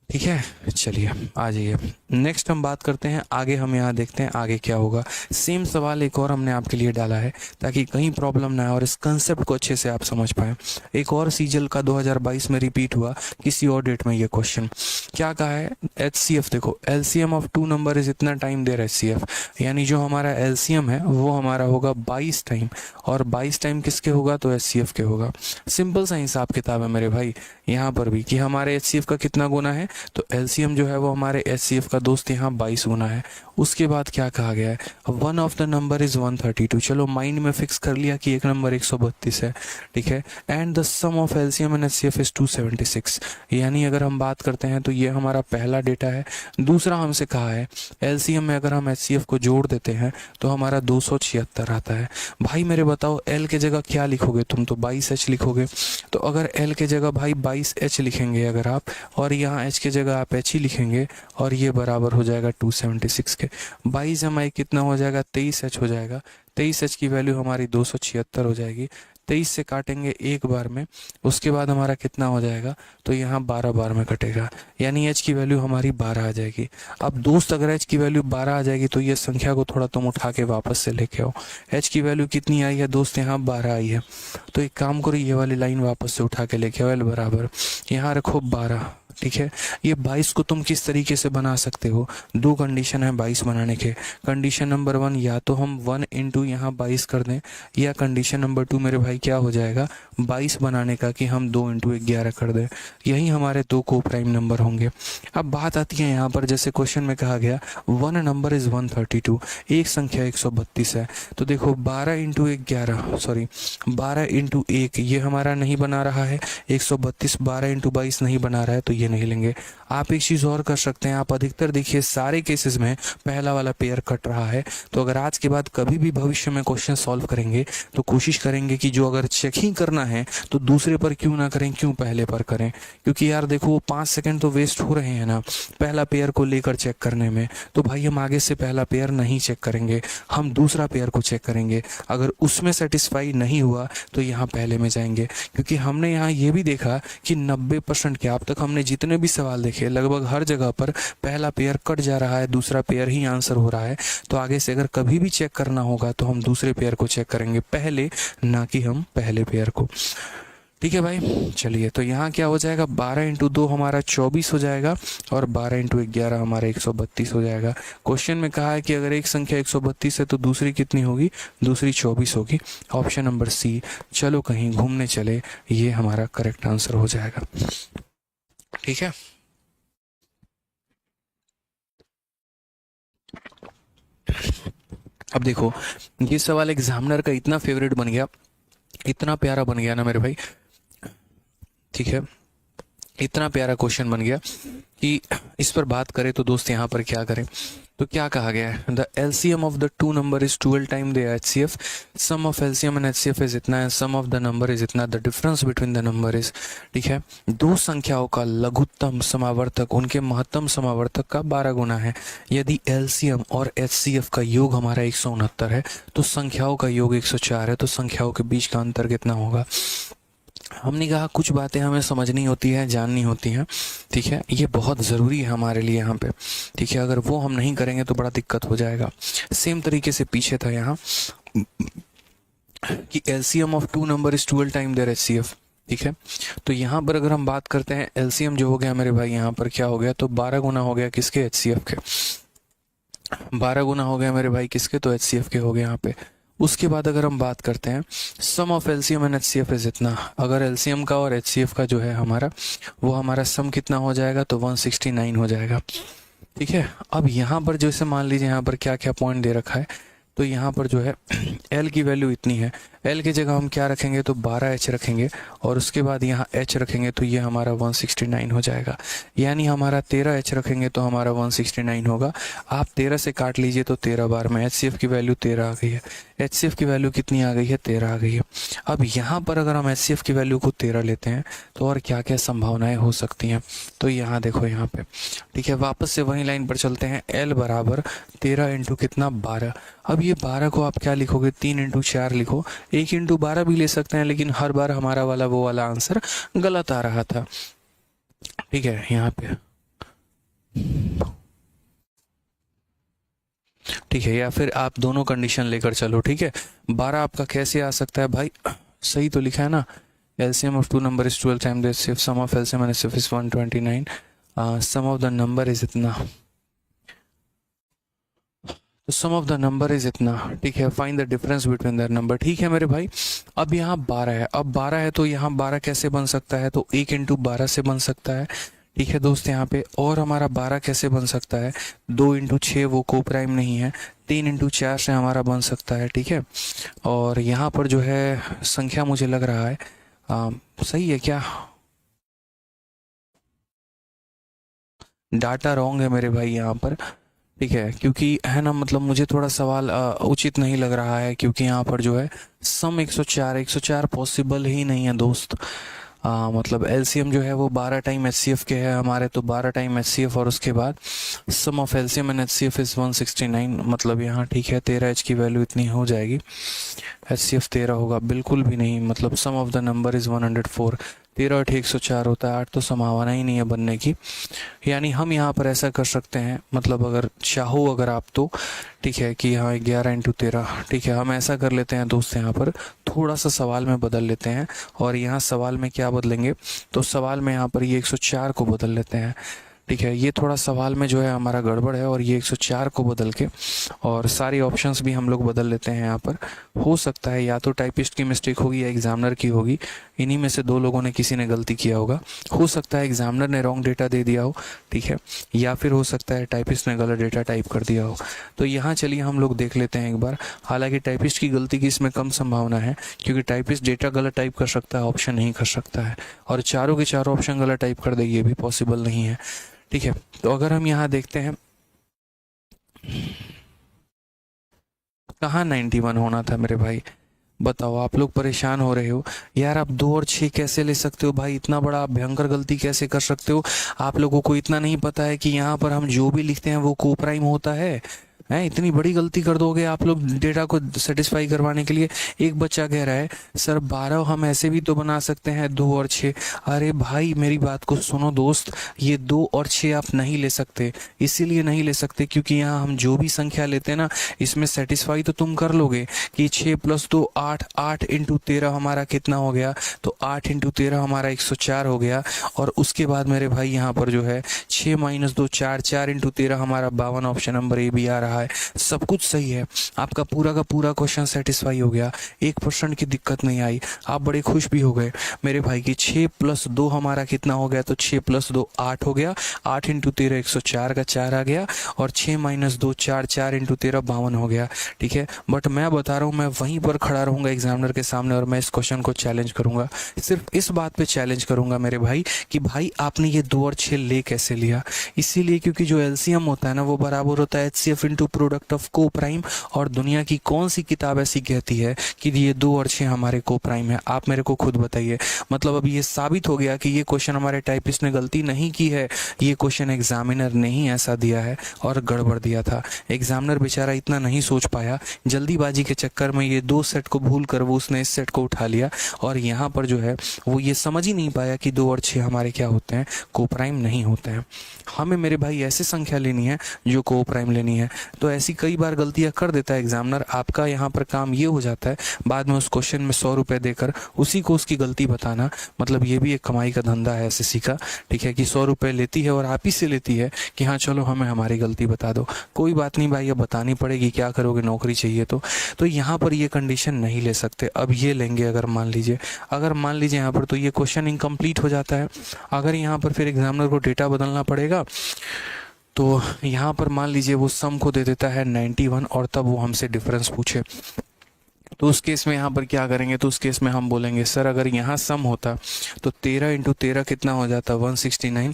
ठीक है, चलिए आ जाइए। नेक्स्ट हम बात करते हैं आगे, हम यहाँ देखते हैं आगे क्या होगा। सेम सवाल एक और हमने आपके लिए डाला है ताकि कहीं प्रॉब्लम ना आए और इस कंसेप्ट को अच्छे से आप समझ पाएँ। एक और सीजल का 2022 में रिपीट हुआ किसी और डेट में ये क्वेश्चन। क्या कहा है, HCF देखो, LCM of two number is इतना टाइम देर HCF, यानी जो हमारा LCM है वो हमारा होगा 22 टाइम, और 22 टाइम किसके होगा, तो HCF के होगा। सिंपल सा हिसाब किताब है मेरे भाई यहाँ पर भी कि हमारे HCF का कितना गुना है, तो LCM जो है वो हमारे HCF का दोस्त यहाँ 22 गुना है। उसके बाद क्या कहा गया है, one of the number is 132। चलो माइंड में फिक्स कर लिया कि एक नंबर 132 है, ठीक है। And the sum of LCM and HCF is 276, यानी अगर हम बात करते हैं तो ये हमारा पहला डेटा है। दूसरा हमसे कहा है LCM में अगर हम HCF को जोड़ देते हैं तो हमारा 276 आता है। भाई मेरे बताओ L के जगह क्या लिखोगे तुम, तो 22H लिखोगे। तो अगर L के जगह भाई 22H लिखेंगे अगर आप, और यहाँ H के जगह आप H ही लिखेंगे, और ये बराबर हो जाएगा 276 के। 22 हमारी कितना हो जाएगा, 23H हो जाएगा। 23H की वैल्यू हमारी 276 हो जाएगी। 23 से काटेंगे एक बार में, उसके बाद हमारा कितना हो जाएगा, तो यहाँ 12 बार में कटेगा, यानी H की वैल्यू हमारी 12 आ जाएगी। अब दोस्त अगर H की वैल्यू 12 आ जाएगी तो ये संख्या को थोड़ा तुम उठा के वापस से लेके आओ। H की वैल्यू कितनी आई है दोस्त, यहाँ 12 आई है। तो एक काम करो, ये वाली लाइन वापस से उठा के लेके आओ, L बराबर यहाँ रखो 12, ठीक है। ये 22 को तुम किस तरीके से बना सकते हो, दो कंडीशन है 22 बनाने के। कंडीशन नंबर 1, या तो हम 1 इंटू यहाँ 22 कर दें, या कंडीशन नंबर 2 मेरे भाई क्या हो जाएगा 22 बनाने का कि हम 2 इंटू 11 कर दें। यही हमारे दो को प्राइम नंबर होंगे। अब बात आती है यहाँ पर, जैसे क्वेश्चन में कहा गया वन नंबर इज 132, एक संख्या 132 है। तो देखो 12 इंटू 11, सॉरी 12 इंटू 1 ये हमारा नहीं बना रहा है 132, 12 इंटू 22 नहीं बना रहा है, तो ये नहीं लेंगे। आप एक चीज़ और कर सकते हैं, आप अधिकतर देखिए सारे केसेस में पहला वाला पेयर कट रहा है। तो अगर आज के बाद कभी भी भविष्य में क्वेश्चन सॉल्व करेंगे तो कोशिश करेंगे कि जो अगर चेक ही करना है तो दूसरे पर क्यों ना करें, क्यों पहले पर करें। क्योंकि यार देखो वो 5 सेकंड तो वेस्ट हो रहे हैं ना पहला पेयर को लेकर चेक करने में। तो भाई हम आगे से पहला पेयर नहीं चेक करेंगे, हम दूसरा पेयर को चेक करेंगे। अगर उसमें सेटिस्फाई नहीं हुआ तो यहाँ पहले में जाएंगे। क्योंकि हमने यहाँ ये भी देखा कि 90% के, अब तक हमने जितने भी सवाल देखे लगभग हर जगह पर पहला पेयर कट जा रहा है, दूसरा पेयर ही आंसर हो रहा है। तो आगे से अगर कभी भी चेक करना होगा तो हम दूसरे पेयर को चेक करेंगे पहले, ना कि हम पहले पेयर को। ठीक है भाई, चलिए तो यहाँ क्या हो जाएगा 12 इंटू 2 हमारा 24 हो जाएगा, और 12 इंटू 11 हमारा 132 हो जाएगा। क्वेश्चन में कहा है कि अगर एक संख्या 132 है तो दूसरी कितनी होगी, दूसरी 24 होगी। ऑप्शन नंबर सी, चलो कहीं घूमने चले, ये हमारा करेक्ट आंसर हो जाएगा। ठीक है, अब देखो ये सवाल एग्जामिनर का इतना फेवरेट बन गया, इतना प्यारा बन गया ना मेरे भाई, ठीक है, इतना प्यारा क्वेश्चन बन गया कि इस पर बात करें तो दोस्त यहाँ पर क्या करें। तो क्या कहा गया है, the LCM of the two number is 12 time the HCF, sum of LCM and HCF is इतना है, sum of the number is इतना, the difference between the number is, ठीक है। दो संख्याओं का लघुत्तम समावर्तक उनके महत्तम समावर्तक का 12 गुना है। यदि LCM और HCF का योग हमारा 169 है तो संख्याओं का योग 104 है, तो संख्याओं के बीच का अंतर कितना होगा। हमने कहा कुछ बातें हमें समझनी होती है, जाननी होती हैं, ठीक है, ये बहुत ज़रूरी है हमारे लिए यहाँ पे, ठीक है। अगर वो हम नहीं करेंगे तो बड़ा दिक्कत हो जाएगा। सेम तरीके से पीछे था यहाँ कि LCM of two number is 12 time their HCF, ठीक है। तो यहाँ पर अगर हम बात करते हैं LCM जो हो गया मेरे भाई यहाँ पर क्या हो गया, तो 12 गुना हो गया किसके, HCF के। 12 गुना हो गया मेरे भाई किसके, तो HCF के हो गए यहाँ पे। उसके बाद अगर हम बात करते हैं sum of LCM and HCF is इतना, अगर LCM का और HCF का जो है हमारा वो हमारा सम कितना हो जाएगा, तो 169 हो जाएगा, ठीक है। अब यहाँ पर जैसे मान लीजिए यहाँ पर क्या क्या पॉइंट दे रखा है, तो यहाँ पर जो है L की वैल्यू इतनी है, L की जगह हम क्या रखेंगे, तो 12H रखेंगे, और उसके बाद यहाँ H रखेंगे तो ये हमारा 169 हो जाएगा। यानी हमारा 13H रखेंगे तो हमारा 169 होगा। आप 13 से काट लीजिए तो 13 बार में HCF की वैल्यू 13 आ गई है, HCF की वैल्यू कितनी आ गई है, 13 आ गई है। अब यहाँ पर अगर हम HCF की वैल्यू को 13 लेते हैं तो और क्या क्या संभावनाएं हो सकती हैं, तो यहाँ देखो यहाँ पे, ठीक है, वापस से वही लाइन पर चलते हैं। L बराबर 13 इंटू कितना, 12। अब ये 12 को आप क्या लिखोगे, 3 इंटू 4 लिखो, 1 इंटू 12 भी ले सकते हैं, लेकिन हर बार हमारा वाला वो वाला आंसर गलत आ रहा था, ठीक है। यहाँ पे ठीक है, या फिर आप दोनों कंडीशन लेकर चलो। ठीक है, 12 आपका कैसे आ सकता है भाई, सही तो लिखा है ना, LCM of two number is 12 time this, sum of LCM and HCF is 129, sum of the number is इतना, तो sum of the number is इतना। ठीक है, find the difference between that number. ठीक है मेरे भाई, अब यहाँ 12 है, अब 12 है तो यहाँ 12 कैसे बन सकता है, तो 1 इंटू 12 से बन सकता है। ठीक है दोस्त, यहाँ पे और हमारा 12 कैसे बन सकता है, 2 इंटू 6 वो को प्राइम नहीं है, 3 इंटू 4 से हमारा बन सकता है। ठीक है, और यहाँ पर जो है संख्या मुझे लग रहा है सही है क्या, डाटा रॉन्ग है मेरे भाई यहाँ पर। ठीक है, क्योंकि है ना, मतलब मुझे थोड़ा सवाल उचित नहीं लग रहा है, क्योंकि यहाँ पर जो है सम 104 पॉसिबल ही नहीं है दोस्त। मतलब एलसीएम जो है वो 12 टाइम एचसीएफ के है हमारे, तो 12 टाइम एचसीएफ और उसके बाद sum of LCM and HCF is 169, मतलब यहाँ ठीक है 13H की वैल्यू इतनी हो जाएगी, एचसीएफ 13 होगा, बिल्कुल भी नहीं, मतलब सम ऑफ द नंबर इज 104, 13 और 104 होता है 8, तो संभावना ही नहीं है बनने की। यानी हम यहाँ पर ऐसा कर सकते हैं, मतलब अगर चाहो अगर आप तो, ठीक है कि हाँ 11 इंटू 13, ठीक है हम ऐसा कर लेते हैं दोस्त, यहाँ पर थोड़ा सा सवाल में बदल लेते हैं, और यहाँ सवाल में क्या बदलेंगे, तो सवाल में यहाँ पर ये 104 को बदल लेते हैं। ठीक है, ये थोड़ा सवाल में जो है हमारा गड़बड़ है, और ये 104 को बदल के और सारी ऑप्शंस भी हम लोग बदल लेते हैं यहाँ पर। हो सकता है या तो टाइपिस्ट की मिस्टेक होगी या एग्जामिनर की होगी, इन्हीं में से दो लोगों ने किसी ने गलती किया होगा। हो सकता है एग्जामिनर ने रॉन्ग डेटा दे दिया हो, ठीक है, या फिर हो सकता है टाइपिस्ट ने गलत डेटा टाइप कर दिया हो। तो यहाँ चलिए हम लोग देख लेते हैं एक बार। हालांकि टाइपिस्ट की गलती की इसमें कम संभावना है, क्योंकि टाइपिस्ट डेटा गलत टाइप कर सकता है, ऑप्शन नहीं कर सकता है, और चारों के चारों ऑप्शन गलत टाइप कर दे ये भी पॉसिबल नहीं है। ठीक है, तो अगर हम यहाँ देखते हैं कहाँ 91 होना था मेरे भाई, बताओ। आप लोग परेशान हो रहे हो यार, आप 2 और 6 कैसे ले सकते हो भाई, इतना बड़ा भयंकर गलती कैसे कर सकते हो। आप लोगों को इतना नहीं पता है कि यहाँ पर हम जो भी लिखते हैं वो को प्राइम होता है। इतनी बड़ी गलती कर दोगे आप लोग डेटा को सेटिस्फाई करवाने के लिए। एक बच्चा कह रहा है सर 12 हम ऐसे भी तो बना सकते हैं 2 और 6। अरे भाई मेरी बात को सुनो दोस्त, ये 2 और 6 आप नहीं ले सकते, इसीलिए नहीं ले सकते क्योंकि यहाँ हम जो भी संख्या लेते हैं ना, इसमें सेटिस्फाई तो तुम कर लोगे कि 6 + 2 8, 8 इंटू 13 हमारा कितना हो गया, तो 8 इंटू 13 हमारा 104 हो गया। और उसके बाद मेरे भाई यहाँ पर जो है 6 - 2 4, 4 इंटू 13 हमारा 52, ऑप्शन नंबर ए भी आ रहा है। सब कुछ सही है, आपका पूरा का पूरा क्वेश्चन सेटिस्फाई हो गया, 1% की दिक्कत नहीं आई, आप बड़े खुश भी हो गए मेरे भाई की। 6 + 2 हमारा कितना हो गया, तो 6 + 2 8 हो गया, 8 इंटू 13 104 का 4 आ गया, और 6 - 2 4, 4 इंटू 13 52 हो गया। ठीक है, बट मैं बता रहा हूँ, मैं वहीं पर खड़ा रहूंगा एग्जामिनर के सामने और मैं इस क्वेश्चन को चैलेंज करूंगा, सिर्फ इस बात पे चैलेंज करूंगा मेरे भाई कि भाई आपने ये 2 और 6 ले कैसे लिया। इसीलिए क्योंकि जो एलसीएम होता है ना वो बराबर होता है एचसीएफ इंटू प्रोडक्ट ऑफ को प्राइम, और दुनिया की कौन सी किताब ऐसी कहती है कि ये 2 और 6 हमारे को प्राइम है, आप मेरे को खुद बताइए। मतलब अब ये साबित हो गया कि ये क्वेश्चन हमारे टाइपिस्ट ने गलती नहीं की है, ये क्वेश्चन एग्जामिनर ने ही ऐसा दिया है और गड़बड़ दिया था। एग्जामिनर बेचारा इतना नहीं सोच पाया, जल्दीबाजी के चक्कर में ये 2 सेट को भूल कर वो उसने इस सेट को उठा लिया, और यहाँ पर जो है वो ये समझ ही नहीं पाया कि 2 और 6 हमारे क्या होते हैं, को प्राइम नहीं होते हैं। हमें मेरे भाई ऐसी संख्या लेनी है जो को प्राइम लेनी है, तो ऐसी कई बार गलतियां कर देता है एग्जामिनर। आपका यहाँ पर काम ये हो जाता है बाद में उस क्वेश्चन में 100 रुपए देकर उसी को उसकी गलती बताना, मतलब ये भी एक कमाई का धंधा है एसएससी का। ठीक है कि 100 रुपए लेती है और आप ही से लेती है कि हाँ चलो हमें हमारी गलती बता दो, कोई बात नहीं भाई अब बतानी पड़ेगी, क्या करोगे, नौकरी चाहिए तो यहाँ पर ये कंडीशन नहीं ले सकते। अब ये लेंगे अगर मान लीजिए यहाँ पर, तो ये क्वेश्चन इनकम्प्लीट हो जाता है। अगर यहाँ पर फिर एग्जामिनर को डेटा बदलना पड़ेगा, तो यहाँ पर मान लीजिए वो सम को दे देता है 91 और तब वो हमसे डिफरेंस पूछे, तो उस केस में यहाँ पर क्या करेंगे, तो उस केस में हम बोलेंगे सर अगर यहाँ सम होता तो 13 इंटू 13 कितना हो जाता 169,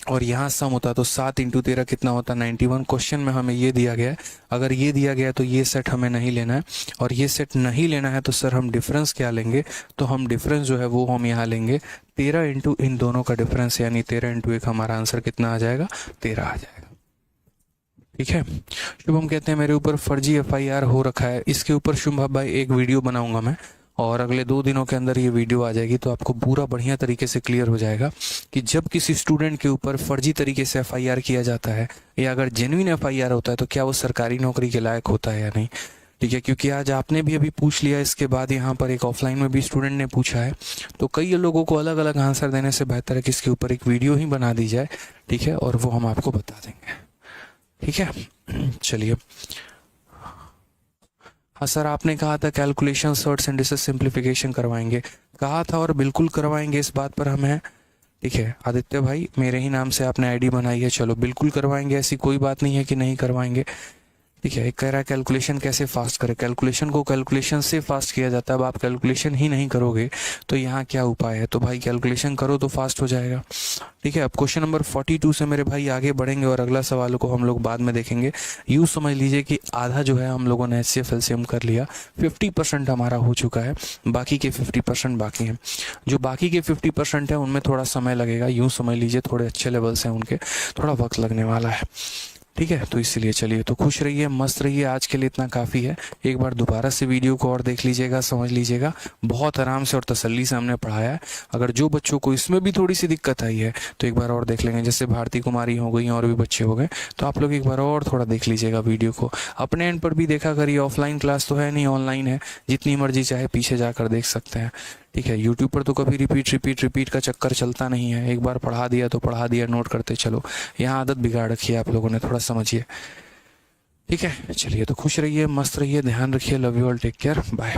और यहाँ सम होता तो 7 इंटू 13 कितना होता 91। क्वेश्चन में हमें ये दिया गया है, अगर ये दिया गया तो ये सेट हमें नहीं लेना है, और ये सेट नहीं लेना है तो सर हम डिफरेंस क्या लेंगे, तो हम डिफरेंस जो है वो हम यहाँ लेंगे 13 इंटू इन दोनों का डिफरेंस, यानी 13 इंटू 1 हमारा आंसर कितना आ जाएगा 13 आ जाएगा। ठीक है, शुभम कहते हैं मेरे ऊपर फर्जी एफआईआर हो रखा है, इसके ऊपर शुभम भाई एक वीडियो बनाऊंगा मैं और अगले 2 दिनों के अंदर ये वीडियो आ जाएगी, तो आपको पूरा बढ़िया तरीके से क्लियर हो जाएगा कि जब किसी स्टूडेंट के ऊपर फर्जी तरीके से एफआईआर किया जाता है या अगर जेन्युइन एफआईआर होता है तो क्या वो सरकारी नौकरी के लायक होता है या नहीं। ठीक है, क्योंकि आज आपने भी अभी पूछ लिया, इसके बाद यहाँ पर एक ऑफलाइन में भी स्टूडेंट ने पूछा है, तो कई लोगों को अलग अलग आंसर देने से बेहतर है कि इसके ऊपर एक वीडियो ही बना दी जाए। ठीक है, और वो हम आपको बता देंगे। ठीक है, चलिए। हाँ सर, आपने कहा था calculation shirts and dishes simplification करवाएंगे, कहा था और बिल्कुल करवाएंगे, इस बात पर हम हैं। ठीक है आदित्य भाई, मेरे ही नाम से आपने आईडी बनाई है, चलो बिल्कुल करवाएंगे, ऐसी कोई बात नहीं है कि नहीं करवाएंगे। ठीक है, एक कह रहा है कैलकुलेशन कैसे फास्ट करें, कैलकुलेशन को कैलकुलेशन से फास्ट किया जाता है। अब आप कैलकुलेशन ही नहीं करोगे तो यहाँ क्या उपाय है, तो भाई कैलकुलेशन करो तो फास्ट हो जाएगा। ठीक है, अब क्वेश्चन नंबर 42 से मेरे भाई आगे बढ़ेंगे और अगला सवाल को हम लोग बाद में देखेंगे। यूँ समझ लीजिए कि आधा जो है हम लोगों ने HCF LCM कर लिया, 50% हमारा हो चुका है, बाकी के 50% बाकी हैं। जो बाकी के 50% है उनमें थोड़ा समय लगेगा, यूँ समझ लीजिए थोड़े अच्छे लेवल्स हैं उनके, थोड़ा वक्त लगने वाला है। ठीक है, तो इसलिए चलिए, तो खुश रहिए, मस्त रहिए, आज के लिए इतना काफ़ी है। एक बार दोबारा से वीडियो को और देख लीजिएगा, समझ लीजिएगा, बहुत आराम से और तसल्ली से हमने पढ़ाया है। अगर जो बच्चों को इसमें भी थोड़ी सी दिक्कत आई है तो एक बार और देख लेंगे, जैसे भारती कुमारी हो गई और भी बच्चे हो गए, तो आप लोग एक बार और थोड़ा देख लीजिएगा वीडियो को। अपने एंड पर भी देखा करिए, ऑफलाइन क्लास तो है नहीं, ऑनलाइन है, जितनी मर्जी चाहे पीछे जाकर देख सकते हैं। ठीक है, यूट्यूब पर तो कभी रिपीट का चक्कर चलता नहीं है, एक बार पढ़ा दिया तो पढ़ा दिया, नोट करते चलो। यहाँ आदत बिगाड़ रखी है आप लोगों ने, थोड़ा समझिए। ठीक है, चलिए, तो खुश रहिए, मस्त रहिए, ध्यान रखिए, love you all, take care, bye.